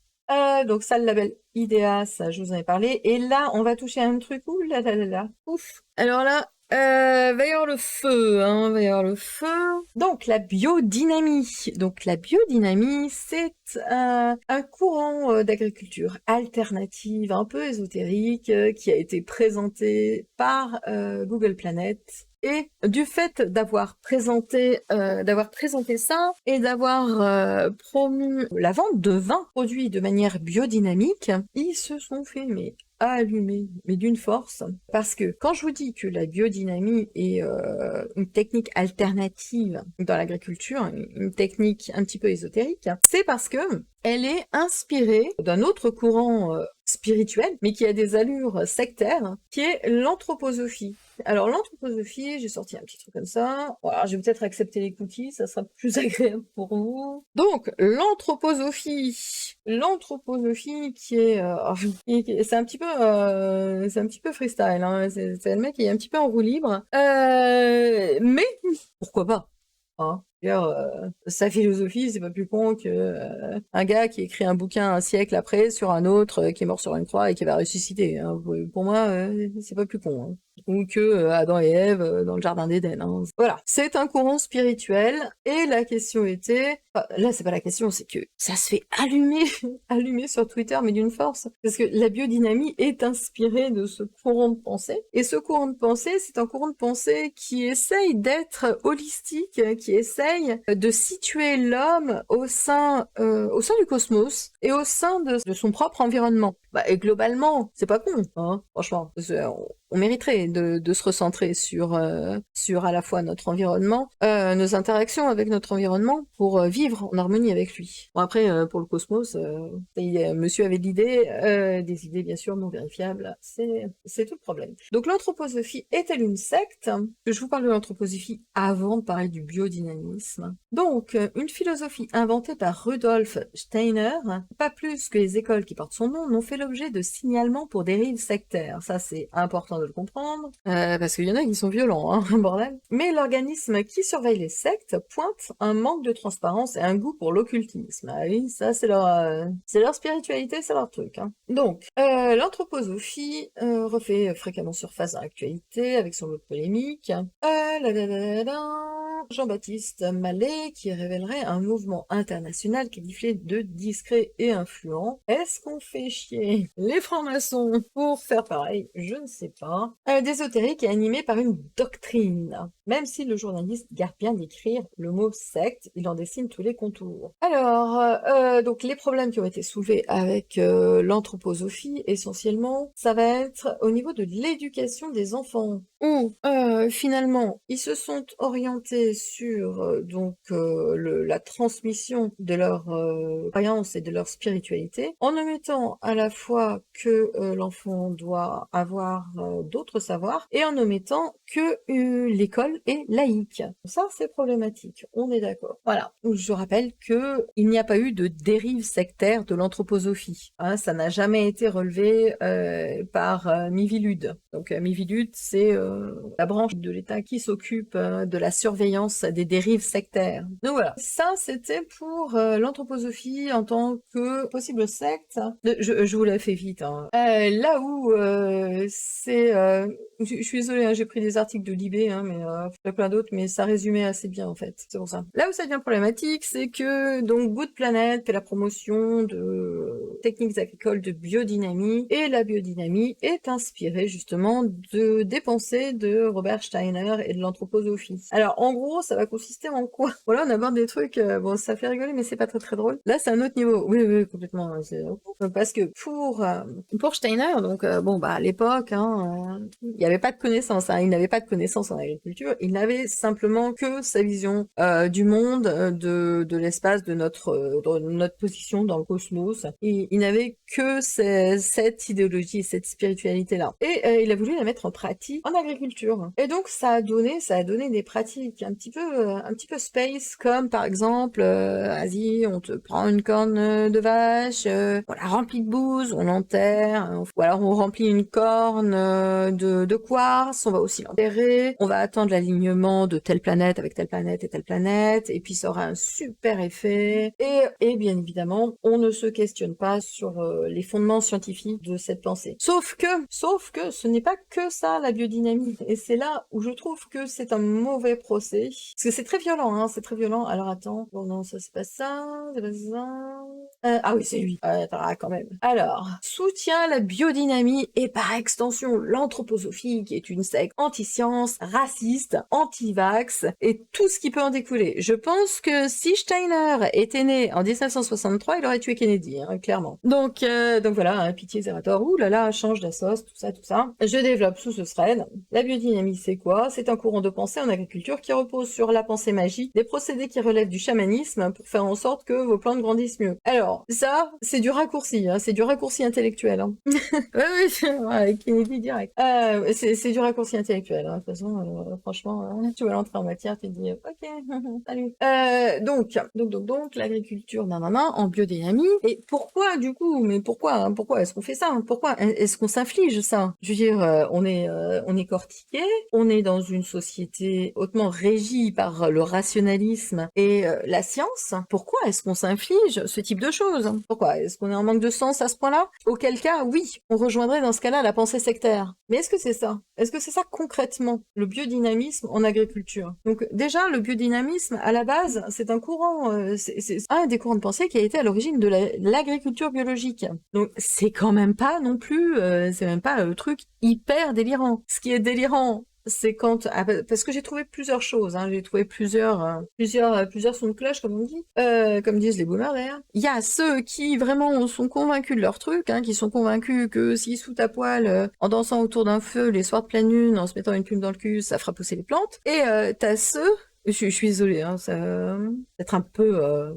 Donc ça, le label IDEA, ça, je vous en ai parlé. Et là, on va toucher à un truc, ouh là là là là, ouf. Alors là, va y avoir le feu, hein, va y avoir le feu. Donc la biodynamie. Donc la biodynamie, c'est un courant d'agriculture alternative, un peu ésotérique, qui a été présenté par Google Planet. Et du fait d'avoir présenté ça et d'avoir promu la vente de vin produits de manière biodynamique, ils se sont fait allumer, mais d'une force. Parce que quand je vous dis que la biodynamie est une technique alternative dans l'agriculture, une technique un petit peu ésotérique, c'est parce que elle est inspirée d'un autre courant spirituel, mais qui a des allures sectaires, qui est l'anthroposophie. Alors l'anthroposophie, j'ai sorti un petit truc comme ça. Voilà, je vais peut-être accepter les cookies, ça sera plus agréable pour vous. Donc l'anthroposophie qui est, c'est un petit peu freestyle. Hein. C'est le mec qui est un petit peu en roue libre, mais pourquoi pas. Hein. Sa philosophie, c'est pas plus con que un gars qui écrit un bouquin un siècle après sur un autre qui est mort sur une croix et qui va ressusciter. Hein. Pour moi, c'est pas plus con. Hein. Ou que Adam et Ève dans le jardin d'Éden. Hein. Voilà, c'est un courant spirituel et la question était... Enfin, là, c'est pas la question, c'est que ça se fait allumer sur Twitter, mais d'une force. Parce que la biodynamie est inspirée de ce courant de pensée. Et ce courant de pensée, c'est un courant de pensée qui essaye d'être holistique, qui essaye essaye de situer l'homme au sein du cosmos et au sein de son propre environnement. Et globalement, c'est pas con, hein, franchement. On mériterait de se recentrer sur à la fois notre environnement, nos interactions avec notre environnement pour vivre en harmonie avec lui. Bon après, pour le cosmos, monsieur avait des idées bien sûr non vérifiables, c'est tout le problème. Donc l'anthroposophie est-elle une secte? Je vous parle de l'anthroposophie avant de parler du biodynamisme. Donc, une philosophie inventée par Rudolf Steiner, pas plus que les écoles qui portent son nom, n'ont fait l'objet de signalements pour dérives sectaires. Ça, c'est important de le comprendre, parce qu'il y en a qui sont violents, hein, bordel. Mais l'organisme qui surveille les sectes pointe un manque de transparence et un goût pour l'occultisme. Ah oui, ça, c'est leur spiritualité, c'est leur truc. Hein. Donc, l'anthroposophie refait fréquemment surface dans l'actualité avec son lot de polémiques. Jean-Baptiste Mallet qui révélerait un mouvement international qualifié de discret et influent. Est-ce qu'on fait chier les francs-maçons pour faire pareil? Je ne sais pas. D'ésotérique et animé par une doctrine. Même si le journaliste garde bien d'écrire le mot secte, il en dessine tous les contours. Alors, donc les problèmes qui ont été soulevés avec l'anthroposophie, essentiellement, ça va être au niveau de l'éducation des enfants, où finalement, ils se sont orientés sur la transmission de leurs croyances et de leur spiritualité, en omettant à la fois que l'enfant doit avoir d'autres savoirs, et en omettant que l'école est laïque. Ça, c'est problématique, on est d'accord. Voilà, je rappelle que il n'y a pas eu de dérive sectaire de l'anthroposophie. Hein, ça n'a jamais été relevé par Miviludes. Donc Miviludes, c'est la branche de l'État qui s'occupe de la surveillance des dérives sectaires. Donc voilà, ça c'était pour l'anthroposophie en tant que possible secte. Je vous la fais vite. Hein. Là où c'est... je suis désolée, hein, j'ai pris des articles de Libé, hein, mais il y a plein d'autres, mais ça résumait assez bien en fait, c'est pour ça. Là où ça devient problématique, c'est que donc Good Planet fait la promotion de techniques agricoles de biodynamie, et la biodynamie est inspirée justement des pensées de Robert Steiner et de l'anthroposophie. Alors en gros, ça va consister en quoi? Voilà, on aborde des trucs, bon ça fait rigoler, mais c'est pas très très drôle. Là c'est un autre niveau, oui complètement, parce que pour Steiner, donc à l'époque, hein, il n'y avait pas de connaissances, hein, il n'avait pas de connaissances en agriculture, il n'avait simplement que sa vision du monde, de l'espace, de notre position dans le cosmos, et il n'avait que cette idéologie, cette spiritualité-là. Et il a voulu la mettre en pratique en agriculture. Et donc ça a donné des pratiques un petit peu space, comme par exemple, vas-y, on te prend une corne de vache, on la remplit de bouse, on l'enterre, ou alors on remplit une corne de quartz, on va aussi l'enterrer, on va attendre l'alignement de telle planète avec telle planète et telle planète, et puis ça aura un super effet. Et bien évidemment, on ne se questionne pas sur les fondements scientifiques de cette pensée. Sauf que ce n'est pas que ça, la biodynamie. Et c'est là où je trouve que c'est un mauvais procès. Parce que c'est très violent, hein, c'est très violent. Alors attends, bon non, ça c'est pas ça, c'est pas ça... ah oui, c'est lui. Attends, quand même. Alors, soutient la biodynamie et par extension l'anthroposophie, qui est une secte anti-science, raciste, anti-vax et tout ce qui peut en découler. Je pense que si Steiner était né en 1963, il aurait tué Kennedy, hein, clairement. Donc voilà, hein, pitié Zerator, ouh là là, change d'assos, tout ça. Je développe sous ce thread. La biodynamie, c'est quoi? C'est un courant de pensée en agriculture qui repose sur la pensée magique, des procédés qui relèvent du chamanisme pour faire en sorte que vos plantes grandissent mieux. Alors, ça, c'est du raccourci, hein, c'est du raccourci intellectuel. Hein. ouais, Kennedy direct. C'est du raccourci intellectuel, hein. De toute façon, franchement, tu vas l'entrer en matière, tu te dis, ok, salut. Donc, l'agriculture, en biodynamie. Et pourquoi, du coup, mais pourquoi est-ce qu'on fait ça? Pourquoi est-ce qu'on s'inflige ça? Je veux dire, on est cortiqué, on est dans une société hautement régie par le rationalisme et la science. Pourquoi est-ce qu'on s'inflige ce type de choses? Pourquoi? Est-ce qu'on est en manque de sens à ce point-là? Auquel cas, oui, on rejoindrait dans ce cas-là la pensée sectaire. Mais est-ce que c'est ça? Est-ce que c'est ça concrètement, le biodynamisme en agriculture? Donc déjà, le biodynamisme, à la base, c'est un courant, c'est un des courants de pensée qui a été à l'origine de l'agriculture biologique. Donc c'est quand même pas non plus, c'est même pas le truc hyper délirant. Ce qui est délirant c'est quand parce que j'ai trouvé plusieurs choses, hein, j'ai trouvé plusieurs sons de cloche comme on dit, comme disent les boomers d'ailleurs. Il y a ceux qui vraiment sont convaincus de leur truc, hein, qui sont convaincus que s'ils sautent à poil en dansant autour d'un feu les soirs de pleine lune, en se mettant une plume dans le cul, ça fera pousser les plantes. Et t'as ceux, je suis désolée, hein, ça va être un peu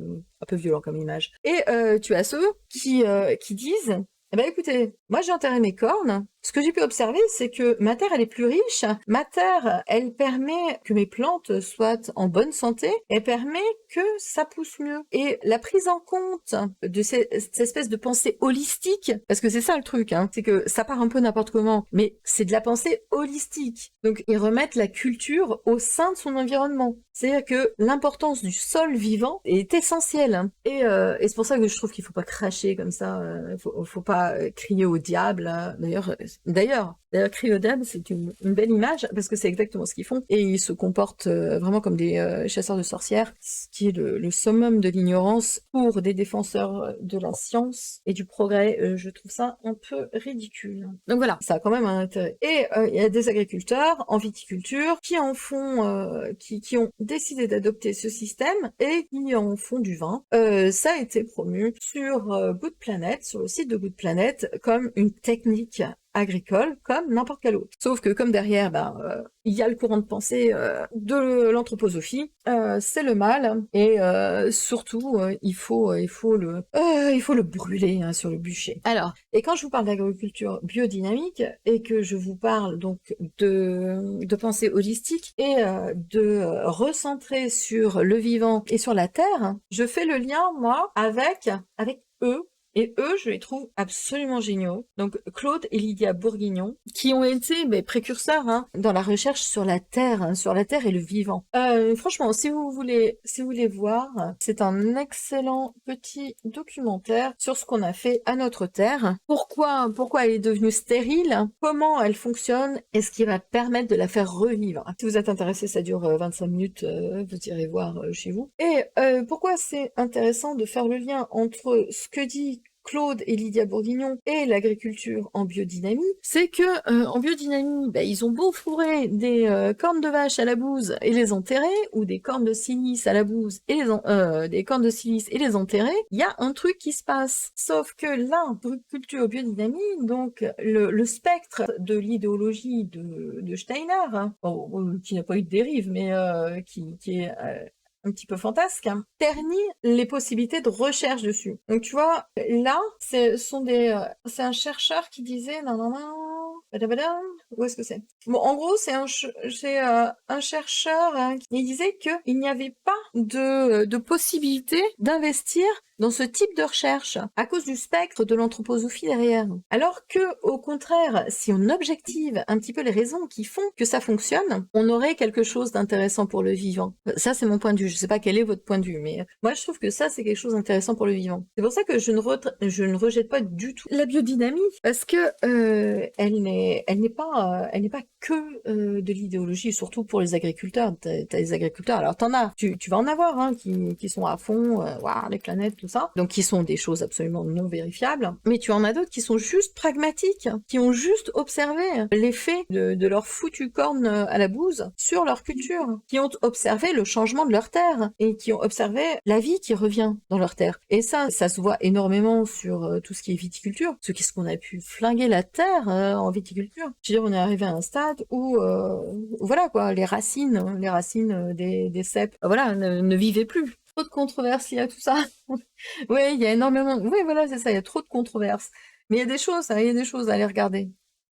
violent comme image. Et tu as ceux qui disent eh ben écoutez, moi j'ai enterré mes cornes. Ce que j'ai pu observer, c'est que ma terre, elle est plus riche. Ma terre, elle permet que mes plantes soient en bonne santé. Elle permet que ça pousse mieux. Et la prise en compte de cette espèce de pensée holistique, parce que c'est ça le truc, hein, c'est que ça part un peu n'importe comment, mais c'est de la pensée holistique. Donc ils remettent la culture au sein de son environnement. C'est-à-dire que l'importance du sol vivant est essentielle. Et c'est pour ça que je trouve qu'il faut pas cracher comme ça. Faut pas crier au diable. Hein. D'ailleurs, crier au diable, c'est une belle image parce que c'est exactement ce qu'ils font. Et ils se comportent vraiment comme des chasseurs de sorcières, ce qui est le summum de l'ignorance pour des défenseurs de la science et du progrès. Je trouve ça un peu ridicule. Donc voilà, ça a quand même un intérêt. Et il y a des agriculteurs en viticulture qui en font, qui ont décidé d'adopter ce système et qui en font du vin. Ça a été promu sur Good Planet, sur le site de Good Planet, comme une technique agricole comme n'importe quel autre. Sauf que comme derrière, il y a le courant de pensée de l'anthroposophie, c'est le mal et surtout il faut le brûler hein, sur le bûcher. Alors, et quand je vous parle d'agriculture biodynamique et que je vous parle donc de pensée holistique et de recentrer sur le vivant et sur la terre, je fais le lien moi avec eux. Et eux, je les trouve absolument géniaux. Donc Claude et Lydia Bourguignon, qui ont été précurseurs hein, dans la recherche sur la terre et le vivant. Franchement, si vous voulez voir, c'est un excellent petit documentaire sur ce qu'on a fait à notre terre. Pourquoi elle est devenue stérile, comment elle fonctionne et ce qui va permettre de la faire revivre. Si vous êtes intéressé, ça dure 25 minutes, vous irez voir chez vous. Et pourquoi c'est intéressant de faire le lien entre ce que dit Claude et Lydia Bourguignon et l'agriculture en biodynamie, c'est que en biodynamie, ils ont beau fourrer des cornes de vache à la bouse et les enterrer, ou des cornes de silice à la bouse et des cornes de silice et les enterrer, il y a un truc qui se passe. Sauf que l'agriculture biodynamie, donc le spectre de l'idéologie de Steiner, hein, qui n'a pas eu de dérive, mais qui est un petit peu fantasque, hein, ternit les possibilités de recherche dessus. Donc tu vois, là, c'est un chercheur qui disait non, où est-ce que c'est? Bon, en gros, c'est un chercheur hein, qui disait qu'il n'y avait pas de possibilité d'investir dans ce type de recherche à cause du spectre de l'anthroposophie derrière. Alors que, au contraire, si on objective un petit peu les raisons qui font que ça fonctionne, on aurait quelque chose d'intéressant pour le vivant. Ça, c'est mon point de vue. Je sais pas quel est votre point de vue, mais moi, je trouve que ça, c'est quelque chose d'intéressant pour le vivant. C'est pour ça que je ne rejette pas du tout la biodynamie, parce que elle n'est pas que de l'idéologie, surtout pour les agriculteurs. T'as les agriculteurs, alors tu vas en avoir hein, qui sont à fond, les planètes, tout ça, donc qui sont des choses absolument non vérifiables, mais tu en as d'autres qui sont juste pragmatiques, qui ont juste observé l'effet de leur foutu corne à la bouse sur leur culture, qui ont observé le changement de leur terre, et qui ont observé la vie qui revient dans leur terre. Et ça se voit énormément sur tout ce qui est viticulture, qu'est-ce qu'on a pu flinguer la terre en viticulture. Je veux dire, on est arrivé à un stade où, voilà quoi, les racines des cèpes, voilà, ne vivaient plus. Trop de controverses, il y a tout ça. Oui, il y a énormément. Oui, voilà, c'est ça, il y a trop de controverses. Mais il y a des choses à aller regarder.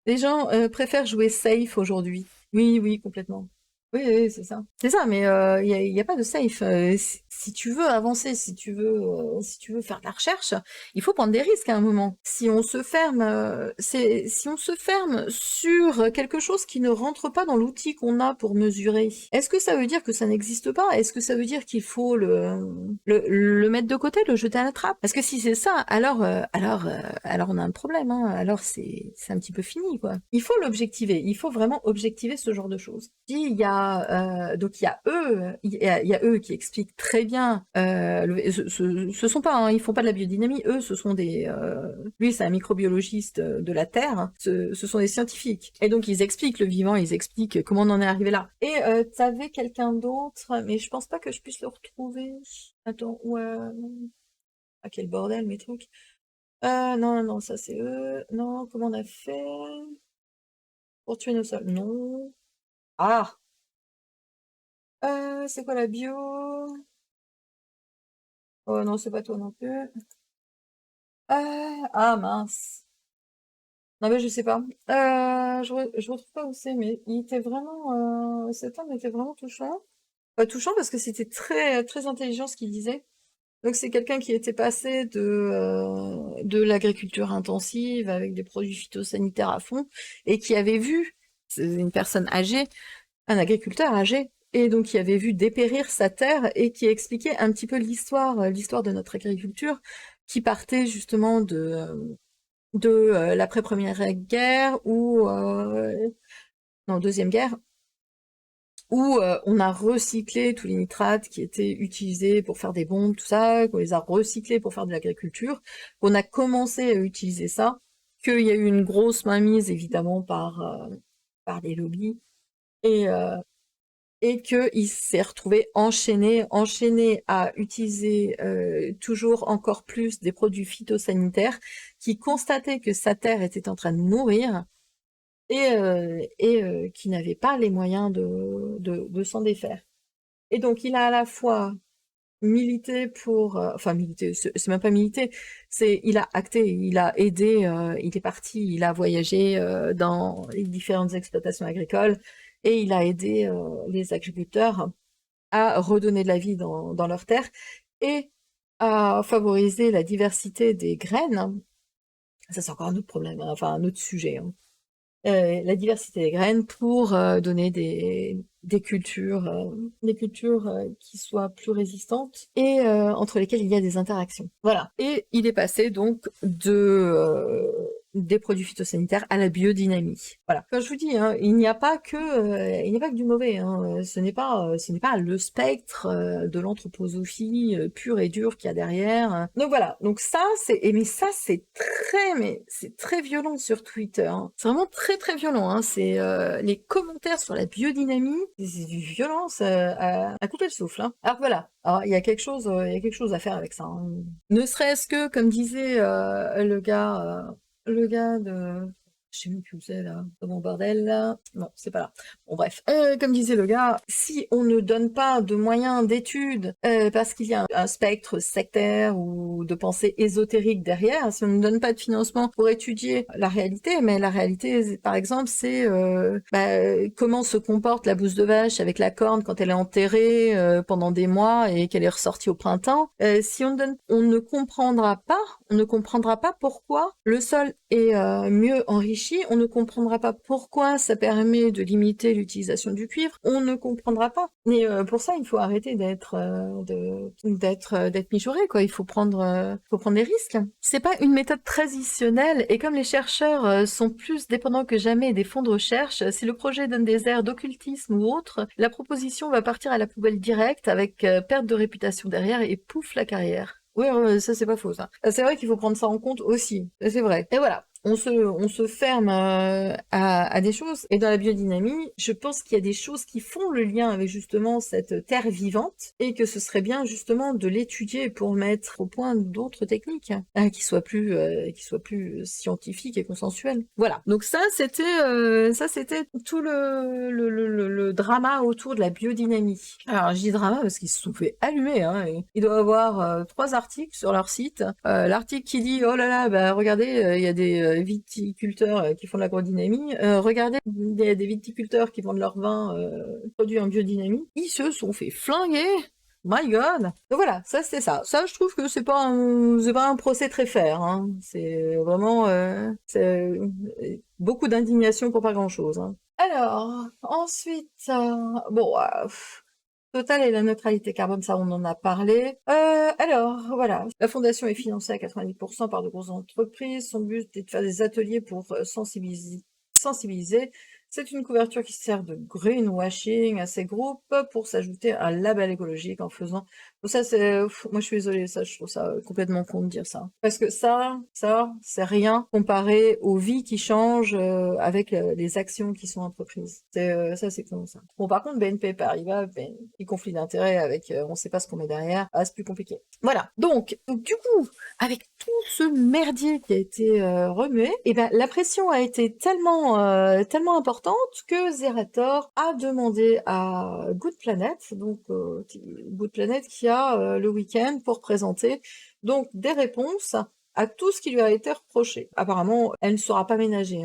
Les gens préfèrent jouer safe aujourd'hui. Oui, complètement. Oui, c'est ça. C'est ça, mais il y a pas de safe. Si tu veux avancer, si tu veux faire de la recherche, il faut prendre des risques à un moment. Si on se ferme sur quelque chose qui ne rentre pas dans l'outil qu'on a pour mesurer, est-ce que ça veut dire que ça n'existe pas? Est-ce que ça veut dire qu'il faut le mettre de côté, le jeter à la trappe? Parce que si c'est ça, alors on a un problème, hein. Alors c'est un petit peu fini, quoi. Il faut l'objectiver. Il faut vraiment objectiver ce genre de choses. Il y a donc il y a eux, il y a eux qui expliquent très bien. Ce sont pas, hein, ils font pas de la biodynamie. Eux, ce sont lui, c'est un microbiologiste de la Terre. Hein. Ce sont des scientifiques. Et donc ils expliquent le vivant, ils expliquent comment on en est arrivé là. Et t'avais quelqu'un d'autre, mais je pense pas que je puisse le retrouver. Attends, ah quel bordel mes trucs. Non, non, ça c'est eux. Non, comment on a fait pour tuer nos sols? Non. Ah, c'est quoi la bio? Oh non, c'est pas toi non plus. Ah mince. Non mais je sais pas. Je retrouve pas où c'est, mais il était vraiment, cet homme était vraiment touchant. Pas touchant parce que c'était très très intelligent ce qu'il disait. Donc c'est quelqu'un qui était passé de l'agriculture intensive avec des produits phytosanitaires à fond et qui avait vu, c'est une personne âgée, un agriculteur âgé, et donc qui avait vu dépérir sa terre et qui expliquait un petit peu l'histoire de notre agriculture, qui partait justement de l'après-première guerre ou non, deuxième guerre, où on a recyclé tous les nitrates qui étaient utilisés pour faire des bombes, tout ça, qu'on les a recyclés pour faire de l'agriculture, qu'on a commencé à utiliser ça, qu'il y a eu une grosse mainmise évidemment par des lobbies, et, euh, et qu'il s'est retrouvé enchaîné à utiliser toujours encore plus des produits phytosanitaires, qui constataient que sa terre était en train de mourir, et qui n'avait pas les moyens de s'en défaire. Et donc il a à la fois milité pour... enfin milité, c'est même pas milité, il a acté, il a aidé, il est parti, il a voyagé dans les différentes exploitations agricoles, et il a aidé les agriculteurs à redonner de la vie dans leurs terres, et à favoriser la diversité des graines. Ça c'est encore un autre problème, hein, enfin un autre sujet, hein. La diversité des graines pour donner des cultures qui soient plus résistantes et entre lesquelles il y a des interactions. Voilà. Et il est passé donc des produits phytosanitaires à la biodynamie. Voilà. Comme je vous dis, hein, il n'y a pas que du mauvais. Hein. Ce n'est pas le spectre de l'anthroposophie pure et dure qu'il y a derrière. Donc voilà. Donc ça, mais c'est très violent sur Twitter. Hein. C'est vraiment très très violent. Hein. C'est les commentaires sur la biodynamie, c'est du violence à couper le souffle. Hein. Alors voilà. Alors il y a quelque chose à faire avec ça. Hein. Ne serait-ce que, comme disait le gars de... Je sais même plus où c'est, là. Dans mon bordel, là. Non, c'est pas là. Bon, bref. Comme disait le gars, si on ne donne pas de moyens d'études, parce qu'il y a un spectre sectaire ou de pensée ésotérique derrière, si on ne donne pas de financement pour étudier la réalité, mais la réalité, par exemple, c'est comment se comporte la bouse de vache avec la corne quand elle est enterrée pendant des mois et qu'elle est ressortie au printemps. Si on ne comprendra pas pourquoi le sol est mieux enrichi, on ne comprendra pas pourquoi ça permet de limiter l'utilisation du cuivre, on ne comprendra pas. Mais pour ça, il faut arrêter d'être mijauré, quoi. Il faut prendre des risques. C'est pas une méthode traditionnelle, et comme les chercheurs sont plus dépendants que jamais des fonds de recherche, si le projet donne des airs d'occultisme ou autre, la proposition va partir à la poubelle directe avec perte de réputation derrière et pouf la carrière. Oui, ça c'est pas faux, ça. C'est vrai qu'il faut prendre ça en compte aussi, c'est vrai. Et voilà. On se ferme à des choses. Et dans la biodynamie, je pense qu'il y a des choses qui font le lien avec justement cette terre vivante, et que ce serait bien justement de l'étudier pour mettre au point d'autres techniques qui soient plus scientifiques et consensuelles. Voilà. Donc ça c'était tout le drama autour de la biodynamie. Alors je dis drama parce qu'ils se sont fait allumer. Hein, et il doit y avoir 3 articles sur leur site. L'article qui dit oh là là, bah regardez, il y a des viticulteurs qui font de l'agrodynomie. Regardez, il y a des viticulteurs qui vendent leur vin produit en biodynamie. Ils se sont fait flinguer. My God! Donc voilà, ça c'était ça. Ça, je trouve que c'est pas un procès très fair. Hein. C'est vraiment beaucoup d'indignation pour pas grand-chose. Hein. Alors, ensuite, bon, Total et la neutralité carbone, ça on en a parlé. Alors, voilà. La fondation est financée à 90% par de grosses entreprises. Son but est de faire des ateliers pour sensibiliser C'est une couverture qui sert de greenwashing à ces groupes pour s'ajouter un label écologique en faisant... Bon, ça, moi, je suis désolée, ça, je trouve ça complètement con de dire ça. Parce que ça, c'est rien comparé aux vies qui changent avec les actions qui sont entreprises. Ça, c'est con, ça. Bon, par contre, BNP Paribas, il conflit d'intérêts avec on sait pas ce qu'on met derrière, c'est plus compliqué. Voilà. Donc, du coup, avec tout ce merdier qui a été remué, et ben la pression a été tellement importante que Zerator a demandé à Good Planet, donc Good Planet qui a le week-end pour présenter donc des réponses à tout ce qui lui a été reproché. Apparemment, elle ne sera pas ménagée,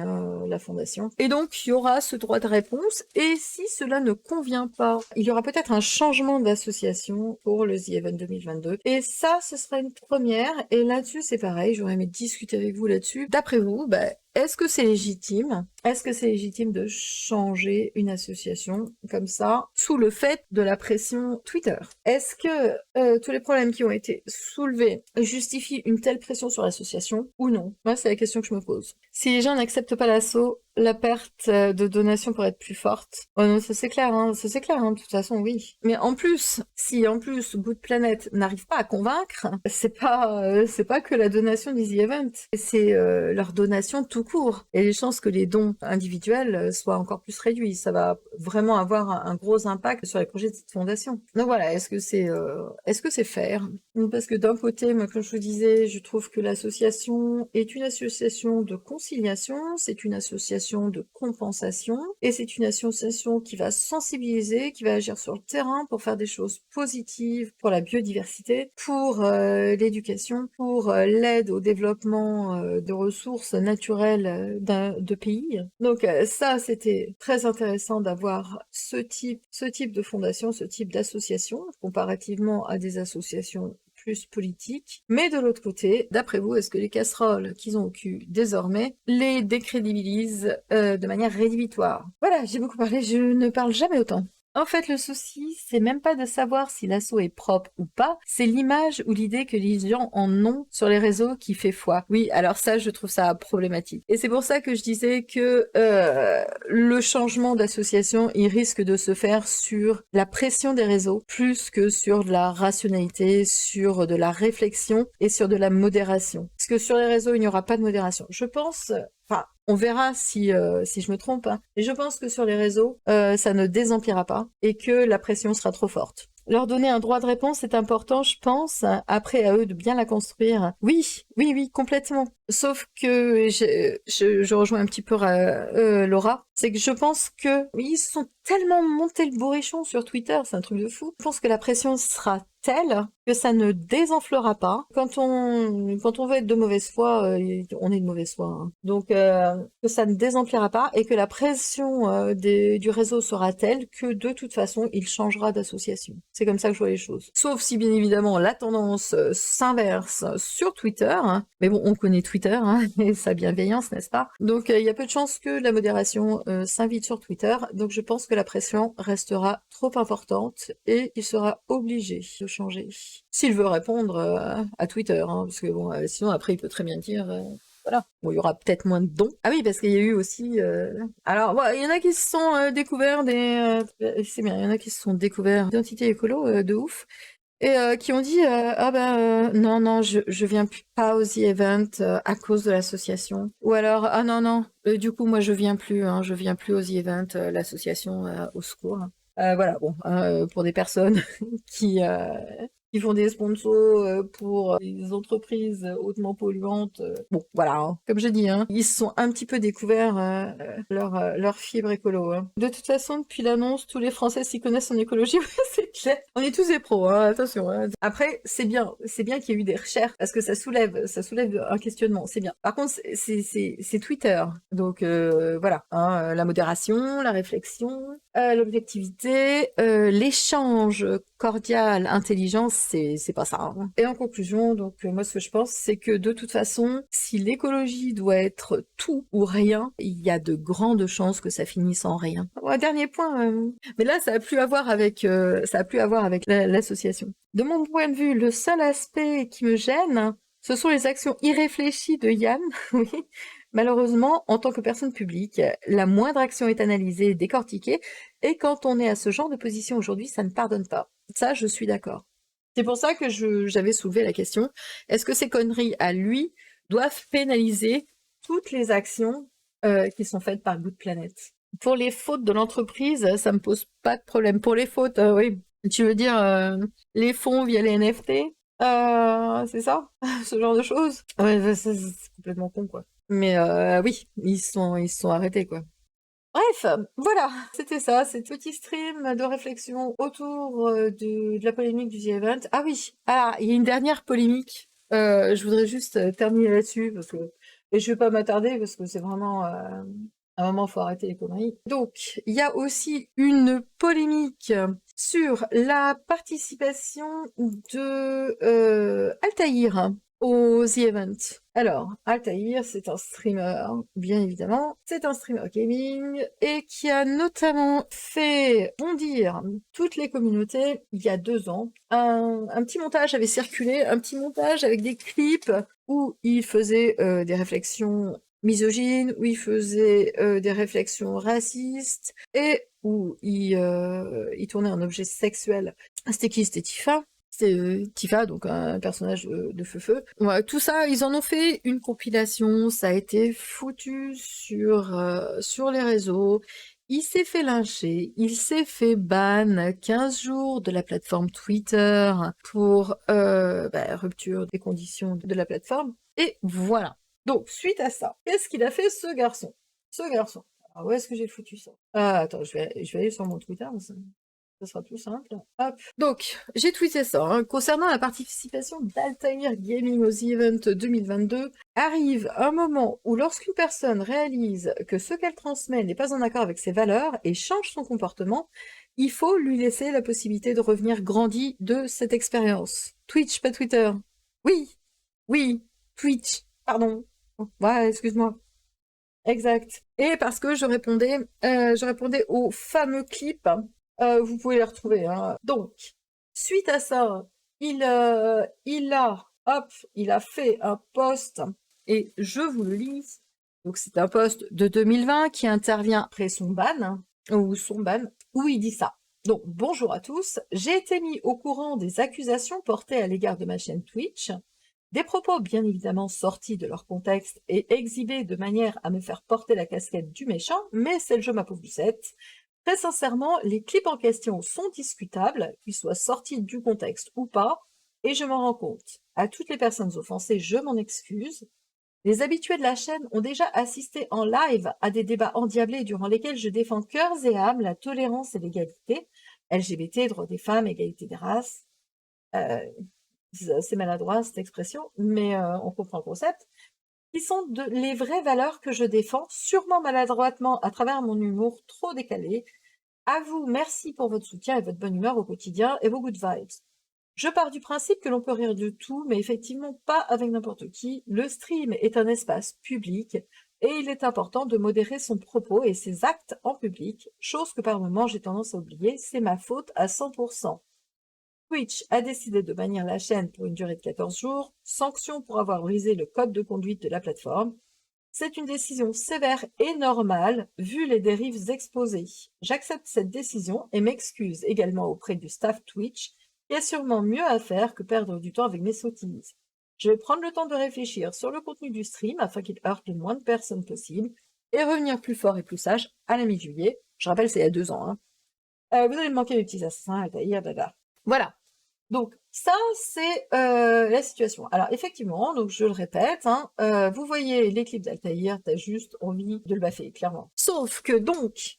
la fondation. Et donc, il y aura ce droit de réponse, et si cela ne convient pas, il y aura peut-être un changement d'association pour le The Event 2022. Et ça, ce sera une première, et là-dessus, c'est pareil, j'aurais aimé discuter avec vous là-dessus. D'après vous, est-ce que c'est légitime? Est-ce que c'est légitime de changer une association comme ça, sous le fait de la pression Twitter? Est-ce que tous les problèmes qui ont été soulevés justifient une telle pression sur l'association ou non? Moi, c'est la question que je me pose. Si les gens n'acceptent pas l'assaut, la perte de donations pourrait être plus forte. Oh non, ça c'est clair, de toute façon, oui. Mais en plus, si en plus Good Planet n'arrive pas à convaincre, c'est pas que la donation des The Event, c'est leur donation tout court. Et les chances que les dons individuels soient encore plus réduits, ça va vraiment avoir un gros impact sur les projets de cette fondation. Donc voilà, est-ce que c'est fair? Parce que d'un côté, moi, comme je vous disais, je trouve que l'association est une association de conciliation, c'est une association de compensation, et c'est une association qui va sensibiliser, qui va agir sur le terrain pour faire des choses positives pour la biodiversité, pour l'éducation, pour l'aide au développement de ressources naturelles de pays. Donc ça, c'était très intéressant d'avoir ce type de fondation, ce type d'association, comparativement à des associations plus politique. Mais de l'autre côté, d'après vous, est-ce que les casseroles qu'ils ont au cul désormais les décrédibilisent de manière rédhibitoire? Voilà, j'ai beaucoup parlé, je ne parle jamais autant. En fait, le souci, c'est même pas de savoir si l'assaut est propre ou pas, c'est l'image ou l'idée que les gens en ont sur les réseaux qui fait foi. Oui, alors ça, je trouve ça problématique. Et c'est pour ça que je disais que le changement d'association, il risque de se faire sur la pression des réseaux, plus que sur de la rationalité, sur de la réflexion et sur de la modération. Parce que sur les réseaux, il n'y aura pas de modération. Je pense... Enfin, on verra si je me trompe, hein. Mais je pense que sur les réseaux, ça ne désempirera pas et que la pression sera trop forte. Leur donner un droit de réponse est important, je pense. Après, à eux de bien la construire. Oui, complètement. Sauf que je rejoins un petit peu Laura. C'est que je pense que ils sont tellement montés le bourrichon sur Twitter, c'est un truc de fou. Je pense que la pression sera telle que ça ne désenflera pas. Quand on veut être de mauvaise foi, on est de mauvaise foi, hein. Donc que ça ne désemplira pas et que la pression du réseau sera telle que de toute façon il changera d'association. C'est comme ça que je vois les choses. Sauf si bien évidemment la tendance s'inverse sur Twitter, hein. Mais bon, on connaît Twitter, hein, et sa bienveillance, n'est-ce pas? Donc il y a peu de chances que la modération s'invite sur Twitter. Donc je pense que la pression restera trop importante et il sera obligé de changer. S'il veut répondre à Twitter, hein, parce que bon, sinon après il peut très bien dire... Voilà. Bon, il y aura peut-être moins de dons. Ah oui, parce qu'il y a eu aussi... Alors, bon, il y en a qui se sont découverts c'est bien, il y en a qui se sont découverts d'identité écolo de ouf. Et qui ont dit non, je viens pas aux The Event à cause de l'association. Ou alors, ah non, du coup, moi je viens plus aux The Event, l'association au secours. Voilà, bon, pour des personnes qui font des sponsors pour des entreprises hautement polluantes. Bon, voilà, hein. Comme je dis, hein, ils se sont un petit peu découverts leur fibre écolo. Hein. De toute façon, depuis l'annonce, tous les Français s'y connaissent en écologie, c'est clair. On est tous des pros, hein, attention. Hein. Après, c'est bien qu'il y ait eu des recherches, parce que ça soulève un questionnement, c'est bien. Par contre, c'est Twitter, donc voilà, hein, la modération, la réflexion, l'objectivité, l'échange cordial, intelligent, c'est pas ça. Hein. Et en conclusion, donc moi ce que je pense, c'est que de toute façon, si l'écologie doit être tout ou rien, il y a de grandes chances que ça finisse en rien. Bon, dernier point, mais là ça a plus à voir avec l'association. De mon point de vue, le seul aspect qui me gêne, ce sont les actions irréfléchies de Yann, oui, Malheureusement, en tant que personne publique, la moindre action est analysée et décortiquée, et quand on est à ce genre de position aujourd'hui, ça ne pardonne pas. Ça, je suis d'accord. C'est pour ça que j'avais soulevé la question, est-ce que ces conneries à lui doivent pénaliser toutes les actions qui sont faites par Good Planet? Pour les fautes de l'entreprise, ça me pose pas de problème. Pour les fautes, oui. Tu veux dire les fonds via les NFT? C'est ça? Ce genre de choses? Ouais, c'est complètement con, quoi. Mais oui, ils se sont arrêtés, quoi. Bref, voilà, c'était ça, ce petit stream de réflexion autour de la polémique du The Event. Ah oui, il y a une dernière polémique. Je voudrais juste terminer là-dessus, et je vais pas m'attarder, parce que c'est vraiment... à un moment, faut arrêter les conneries. Donc, il y a aussi une polémique sur la participation de Altaïr au The Event. Alors, Altaïr, c'est un streamer, bien évidemment. C'est un streamer gaming et qui a notamment fait bondir toutes les communautés il y a 2 ans. Un petit montage avait circulé, un petit montage avec des clips où il faisait des réflexions misogynes, où il faisait des réflexions racistes et où il tournait un objet sexuel. C'était qui? C'était Tifa. C'est Tifa, donc un personnage de Feu. Ouais, tout ça, ils en ont fait une compilation, ça a été foutu sur les réseaux. Il s'est fait lyncher, il s'est fait ban 15 jours de la plateforme Twitter pour rupture des conditions de la plateforme. Et voilà. Donc, suite à ça, qu'est-ce qu'il a fait, ce garçon? Alors, où est-ce que j'ai foutu ça? Attends, je vais aller sur mon Twitter, ça sera plus simple. Hop. Donc, j'ai tweeté ça. Concernant la participation d'Altaïr Gaming aux Event 2022, arrive un moment où lorsqu'une personne réalise que ce qu'elle transmet n'est pas en accord avec ses valeurs et change son comportement, il faut lui laisser la possibilité de revenir grandi de cette expérience. Twitch, pas Twitter. Oui, Twitch. Pardon. Ouais, excuse-moi. Exact. Et parce que je répondais au fameux clip, vous pouvez les retrouver, hein. Donc, suite à ça, il a fait un post, et je vous le lis. Donc, c'est un post de 2020 qui intervient après son ban, où il dit ça. Donc, bonjour à tous, j'ai été mis au courant des accusations portées à l'égard de ma chaîne Twitch. Des propos bien évidemment sortis de leur contexte et exhibés de manière à me faire porter la casquette du méchant, mais c'est le jeu ma pauvre Lucette. Très sincèrement, les clips en question sont discutables, qu'ils soient sortis du contexte ou pas, et je m'en rends compte. À toutes les personnes offensées, je m'en excuse. Les habitués de la chaîne ont déjà assisté en live à des débats endiablés durant lesquels je défends cœurs et âme la tolérance et l'égalité, LGBT, droits des femmes, égalité des races. C'est maladroit cette expression, mais on comprend le concept, qui sont les vraies valeurs que je défends, sûrement maladroitement à travers mon humour trop décalé. À vous, merci pour votre soutien et votre bonne humeur au quotidien et vos good vibes. Je pars du principe que l'on peut rire de tout, mais effectivement pas avec n'importe qui. Le stream est un espace public et il est important de modérer son propos et ses actes en public, chose que par moments j'ai tendance à oublier, c'est ma faute à 100%. Twitch a décidé de bannir la chaîne pour une durée de 14 jours, sanction pour avoir brisé le code de conduite de la plateforme. C'est une décision sévère et normale, vu les dérives exposées. J'accepte cette décision et m'excuse également auprès du staff Twitch, qui a sûrement mieux à faire que perdre du temps avec mes sottises. Je vais prendre le temps de réfléchir sur le contenu du stream afin qu'il heurte le moins de personnes possible, et revenir plus fort et plus sage à la mi-juillet. Je rappelle, c'est il y a 2 ans. Vous allez me manquer mes petits assassins, Altaïr, dada. Voilà. Donc, ça, c'est la situation. Alors, effectivement, donc je le répète, vous voyez les clips d'Altaïr, t'as juste envie de le baffer, clairement. Sauf que, donc,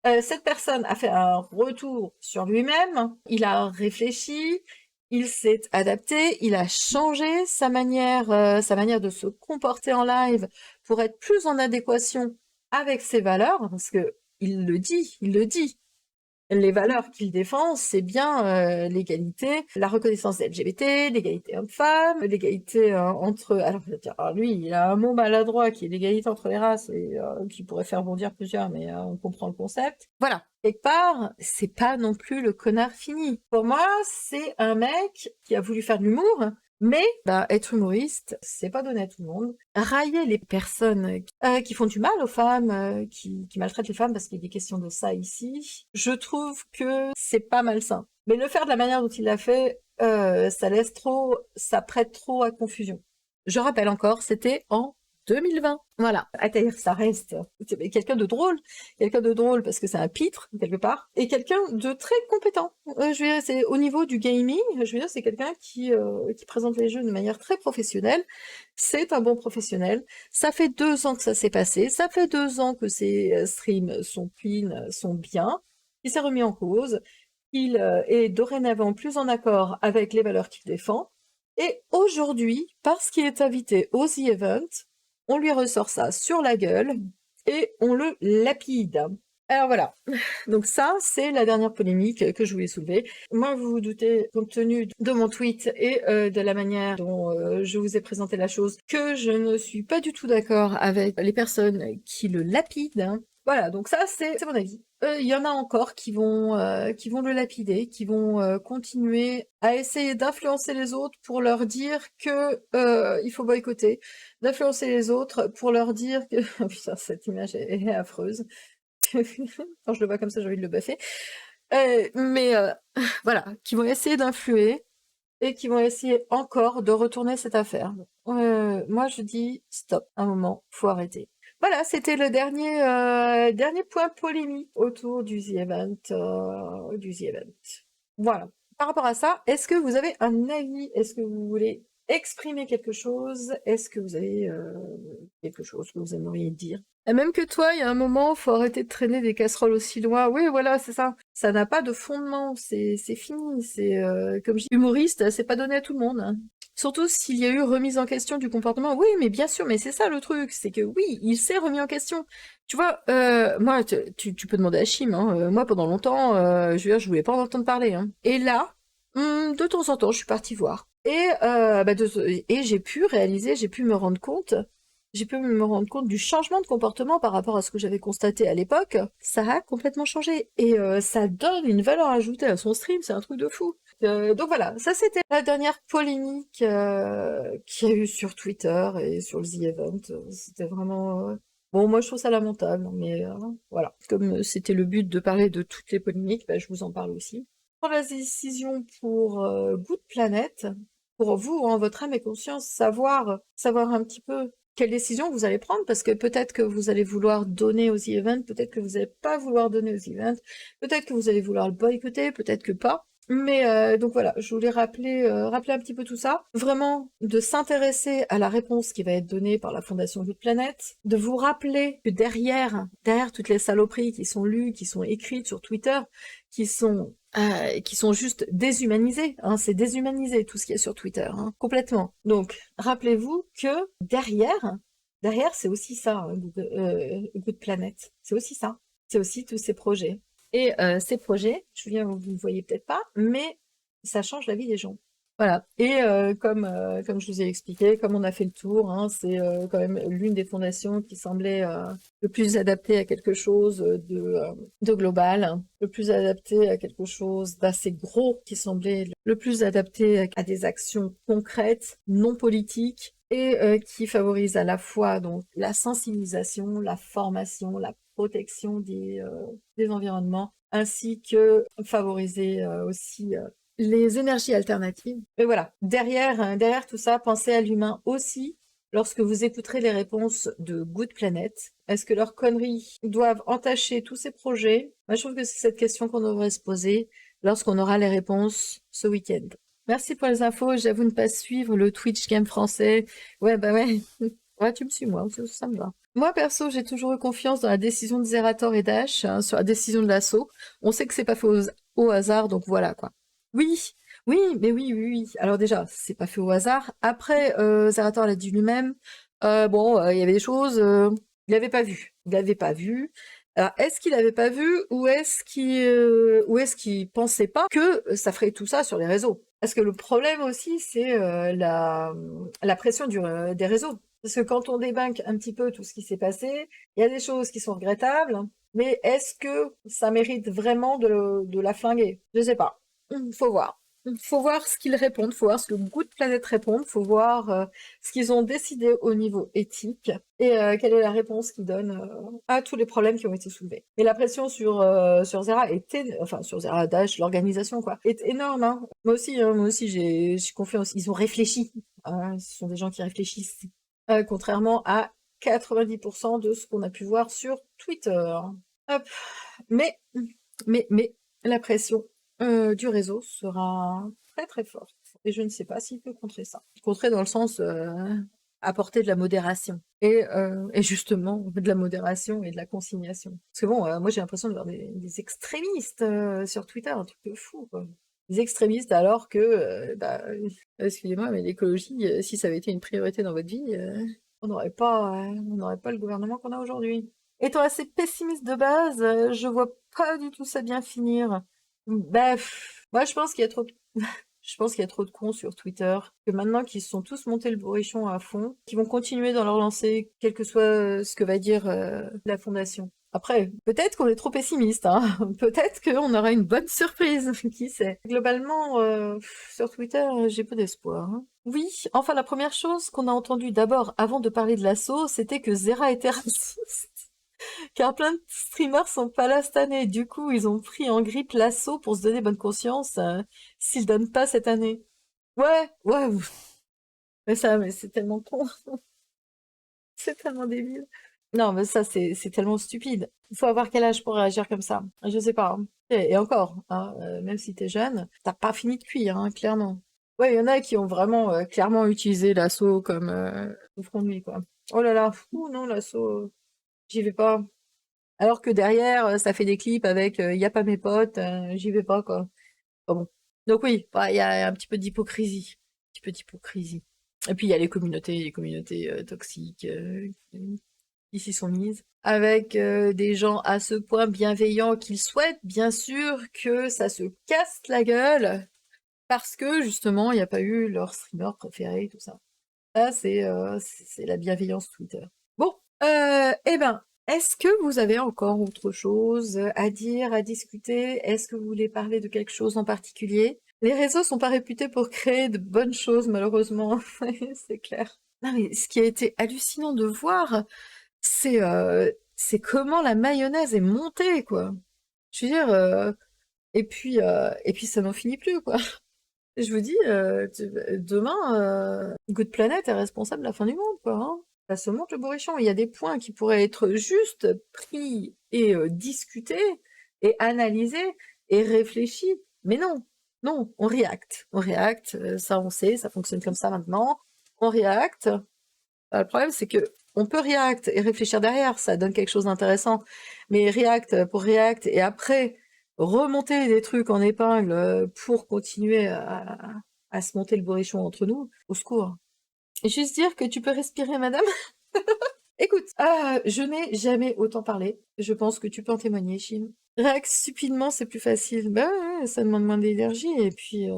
cette personne a fait un retour sur lui-même, il a réfléchi, il s'est adapté, il a changé sa manière de se comporter en live pour être plus en adéquation avec ses valeurs, parce que il le dit. Les valeurs qu'il défend, c'est bien l'égalité, la reconnaissance des LGBT, l'égalité homme-femme, l'égalité entre... Alors, lui, il a un mot maladroit qui est l'égalité entre les races, et qui pourrait faire bondir plusieurs, mais on comprend le concept. Voilà. Quelque part, c'est pas non plus le connard fini. Pour moi, c'est un mec qui a voulu faire de l'humour, Mais être humoriste, c'est pas donné à tout le monde. Railler les personnes qui font du mal aux femmes, qui maltraitent les femmes, parce qu'il est question de ça ici, je trouve que c'est pas malsain. Mais le faire de la manière dont il l'a fait, ça prête trop à confusion. Je rappelle encore, c'était en 2020. Voilà. Ataïr, ça reste quelqu'un de drôle parce que c'est un pitre quelque part, et quelqu'un de très compétent. Je veux dire, c'est au niveau du gaming. Je veux dire, c'est quelqu'un qui présente les jeux de manière très professionnelle. C'est un bon professionnel. Ça fait 2 ans que ça s'est passé. Ça fait 2 ans que ses streams sont clean, sont bien. Il s'est remis en cause. Il est dorénavant plus en accord avec les valeurs qu'il défend. Et aujourd'hui, parce qu'il est invité au The Event, on lui ressort ça sur la gueule et on le lapide. Alors voilà, donc ça, c'est la dernière polémique que je voulais soulever. Moi, vous vous doutez, compte tenu de mon tweet et de la manière dont je vous ai présenté la chose, que je ne suis pas du tout d'accord avec les personnes qui le lapident. Voilà, donc ça, c'est mon avis. Il y en a encore qui vont le lapider, qui vont continuer à essayer d'influencer les autres pour leur dire que il faut boycotter, d'influencer les autres pour leur dire que putain, cette image est affreuse. Quand je le vois comme ça, j'ai envie de le baffer. Mais voilà, qui vont essayer d'influer et qui vont essayer encore de retourner cette affaire. Moi, je dis stop, un moment, faut arrêter. Voilà, c'était le dernier point polémique autour du The Event. Voilà. Par rapport à ça, est-ce que vous avez un avis? Est-ce que vous voulez exprimer quelque chose? Est-ce que vous avez quelque chose que vous aimeriez dire? Et même que toi, il y a un moment, faut arrêter de traîner des casseroles aussi loin. Oui, voilà, c'est ça. Ça n'a pas de fondement, c'est fini. C'est comme je dis, humoriste, c'est pas donné à tout le monde, hein. Surtout s'il y a eu remise en question du comportement. Oui, mais bien sûr, mais c'est ça le truc, c'est que oui, il s'est remis en question. Tu vois, moi, tu peux demander à Chim, hein, moi pendant longtemps, je veux dire, je voulais pas en entendre parler, hein. Et là, de temps en temps, je suis partie voir. Et j'ai pu réaliser, j'ai pu me rendre compte du changement de comportement par rapport à ce que j'avais constaté à l'époque. Ça a complètement changé. Et ça donne une valeur ajoutée à son stream, c'est un truc de fou. Donc voilà, ça c'était la dernière polémique qu'il y a eu sur Twitter et sur le The Event. C'était vraiment... Bon, moi je trouve ça lamentable, mais voilà. Comme c'était le but de parler de toutes les polémiques, je vous en parle aussi. Pour la décision pour Good Planet, pour vous, en votre âme et conscience, savoir un petit peu quelle décision vous allez prendre, parce que peut-être que vous allez vouloir donner aux events, peut-être que vous n'allez pas vouloir donner aux events, peut-être que vous allez vouloir le boycotter, peut-être que pas. Mais donc voilà, je voulais rappeler un petit peu tout ça. Vraiment, de s'intéresser à la réponse qui va être donnée par la Fondation Good Planet, de vous rappeler que derrière toutes les saloperies qui sont lues, qui sont écrites sur Twitter, qui sont juste déshumanisées, hein, c'est déshumanisé tout ce qu'il y a sur Twitter, hein, complètement. Donc, rappelez-vous que derrière, c'est aussi ça, hein, Good Planet. C'est aussi ça. C'est aussi tous ces projets. Et ces projets, vous ne voyez peut-être pas, mais ça change la vie des gens. Voilà. Et comme je vous ai expliqué, comme on a fait le tour, hein, c'est quand même l'une des fondations qui semblait le plus adaptée à quelque chose de global, le plus adapté à quelque chose d'assez gros, qui semblait le plus adapté à des actions concrètes, non politiques, et qui favorise à la fois donc la sensibilisation, la formation, la protection des environnements, ainsi que favoriser aussi les énergies alternatives. Et voilà, derrière tout ça, pensez à l'humain aussi. Lorsque vous écouterez les réponses de Good Planet, est-ce que leurs conneries doivent entacher tous ces projets? Moi, je trouve que c'est cette question qu'on devrait se poser lorsqu'on aura les réponses ce week-end. Merci pour les infos, j'avoue ne pas suivre le Twitch Game français. Ouais, ouais. Ouais, tu me suis, moi, ça me va. Moi, perso, j'ai toujours eu confiance dans la décision de Zerator et Dash, hein, sur la décision de l'assaut. On sait que c'est pas fait au hasard, donc voilà, quoi. Oui, oui. Alors déjà, c'est pas fait au hasard. Après, Zerator l'a dit lui-même. Il y avait des choses, il l'avait pas vu. Il l'avait pas vu. Alors, est-ce qu'il avait pas vu ou est-ce qu'il pensait pas que ça ferait tout ça sur les réseaux? Parce que le problème aussi, c'est la pression des réseaux. Parce que quand on débunk un petit peu tout ce qui s'est passé, il y a des choses qui sont regrettables, mais est-ce que ça mérite vraiment de la flinguer? Je sais pas. Faut voir. faut voir ce qu'ils répondent, faut voir ce que Good Planet répondent, faut voir ce qu'ils ont décidé au niveau éthique et quelle est la réponse qu'ils donnent à tous les problèmes qui ont été soulevés. Et la pression sur Zera enfin sur Zera Dash, l'organisation quoi, est énorme. Hein. Moi aussi j'ai confiance. Ils ont réfléchi. Hein, ce sont des gens qui réfléchissent, contrairement à 90% de ce qu'on a pu voir sur Twitter. Hop. Mais la pression du réseau sera très très forte. Et je ne sais pas s'il peut contrer ça. Contrer dans le sens apporter de la modération. Et justement, de la modération et de la consignation. Parce que bon, moi j'ai l'impression de voir des extrémistes sur Twitter, un truc de fou, quoi. Des extrémistes alors que, excusez-moi, mais l'écologie, si ça avait été une priorité dans votre vie, on n'aurait pas le gouvernement qu'on a aujourd'hui. Étant assez pessimiste de base, je vois pas du tout ça bien finir. Moi je pense qu'il y a trop de... je pense qu'il y a trop de cons sur Twitter, que maintenant qu'ils se sont tous montés le bourrichon à fond, qu'ils vont continuer dans leur lancée, quel que soit ce que va dire la fondation. Après, peut-être qu'on est trop pessimiste, hein. Peut-être qu'on aura une bonne surprise, qui sait. Globalement, sur Twitter, j'ai peu d'espoir. Hein. Oui, enfin la première chose qu'on a entendue d'abord avant de parler de l'assaut, c'était que Zera était raciste. Car plein de streamers sont pas là cette année. Du coup, ils ont pris en grippe l'assaut pour se donner bonne conscience s'ils donnent pas cette année. Ouais. Mais c'est tellement con. C'est tellement débile. Non, mais ça, c'est tellement stupide. Il faut avoir quel âge pour réagir comme ça? Je sais pas. Hein. Et encore, hein, même si t'es jeune, t'as pas fini de cuire, hein, clairement. Ouais, il y en a qui ont vraiment clairement utilisé l'assaut comme au front de nuit, quoi. Oh là là, fou, non, l'assaut, j'y vais pas. Alors que derrière, ça fait des clips avec y a pas mes potes, j'y vais pas, quoi. Enfin bon. Donc oui, bah, il y a un petit peu d'hypocrisie. Un petit peu d'hypocrisie. Et puis il y a les communautés toxiques qui s'y sont mises, avec des gens à ce point bienveillants qu'ils souhaitent bien sûr que ça se casse la gueule, parce que justement, il n'y a pas eu leur streamer préféré, tout ça. Ça, c'est la bienveillance Twitter. Bon, eh ben, est-ce que vous avez encore autre chose à dire, à discuter? Est-ce que vous voulez parler de quelque chose en particulier? Les réseaux sont pas réputés pour créer de bonnes choses, malheureusement. C'est clair. Non, mais ce qui a été hallucinant de voir, c'est comment la mayonnaise est montée, quoi. Je veux dire, et puis ça n'en finit plus, quoi. Je vous dis, demain, Good Planet est responsable de la fin du monde, quoi. Hein. Ça se monte le bourrichon. Il y a des points qui pourraient être juste pris et discutés et analysés et réfléchis. Mais non, on react. On react, ça on sait, ça fonctionne comme ça maintenant. On react. Le problème, c'est que on peut react et réfléchir derrière, ça donne quelque chose d'intéressant. Mais react pour react et après remonter des trucs en épingle pour continuer à se monter le bourrichon entre nous, au secours. Et juste dire que tu peux respirer, madame. Écoute, je n'ai jamais autant parlé. Je pense que tu peux en témoigner, Chim. React stupidement, c'est plus facile. Bah ouais, ça demande moins d'énergie et puis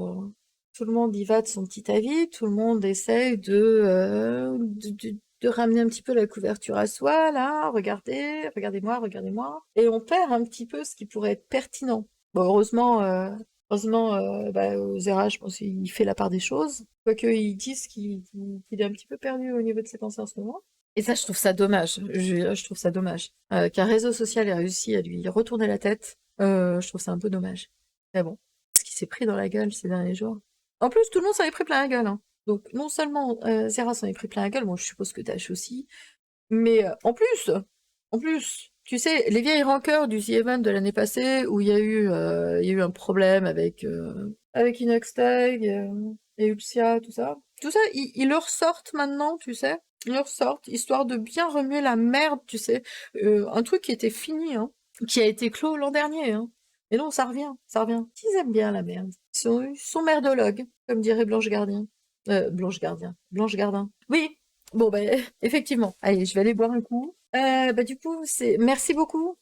tout le monde y va de son petit avis, tout le monde essaye de ramener un petit peu la couverture à soi, là, regardez-moi, et on perd un petit peu ce qui pourrait être pertinent. Bon, heureusement, Zera, je pense qu'il fait la part des choses, quoique ils disent qu'il est un petit peu perdu au niveau de ses pensées en ce moment. Et ça, je trouve ça dommage. Je trouve ça dommage. Qu'un réseau social ait réussi à lui retourner la tête, je trouve ça un peu dommage. Mais bon, ce qui s'est pris dans la gueule ces derniers jours. En plus, tout le monde s'en est pris plein la gueule. Hein. Donc, non seulement Zera s'en est pris plein la gueule, bon, je suppose que Dash aussi, mais en plus, tu sais, les vieilles rancœurs du The Event de l'année passée, où il y a eu un problème avec Inoxtag et Ulcia, tout ça, ils le ressortent maintenant, tu sais. Ils le ressortent, histoire de bien remuer la merde, tu sais. Un truc qui était fini, hein, qui a été clos l'an dernier, hein. Mais non, ça revient. Ils aiment bien la merde. Ils sont merdologues, comme dirait Blanche Gardien. Blanche Gardin. Oui, bon, effectivement. Allez, je vais aller boire un coup. Du coup, merci beaucoup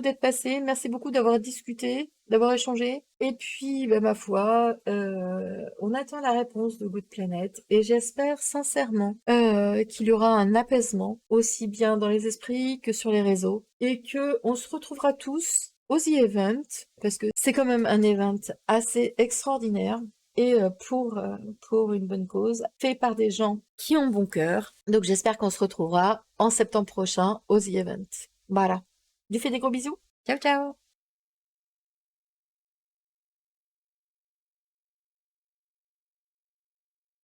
d'être passé, merci beaucoup d'avoir discuté, d'avoir échangé. Et puis, ma foi, on attend la réponse de Good Planet et j'espère sincèrement qu'il y aura un apaisement aussi bien dans les esprits que sur les réseaux et que on se retrouvera tous au The Event parce que c'est quand même un event assez extraordinaire. et pour une bonne cause, fait par des gens qui ont bon cœur. Donc j'espère qu'on se retrouvera en septembre prochain au The Event. Voilà. Je vous fais des gros bisous. Ciao, ciao!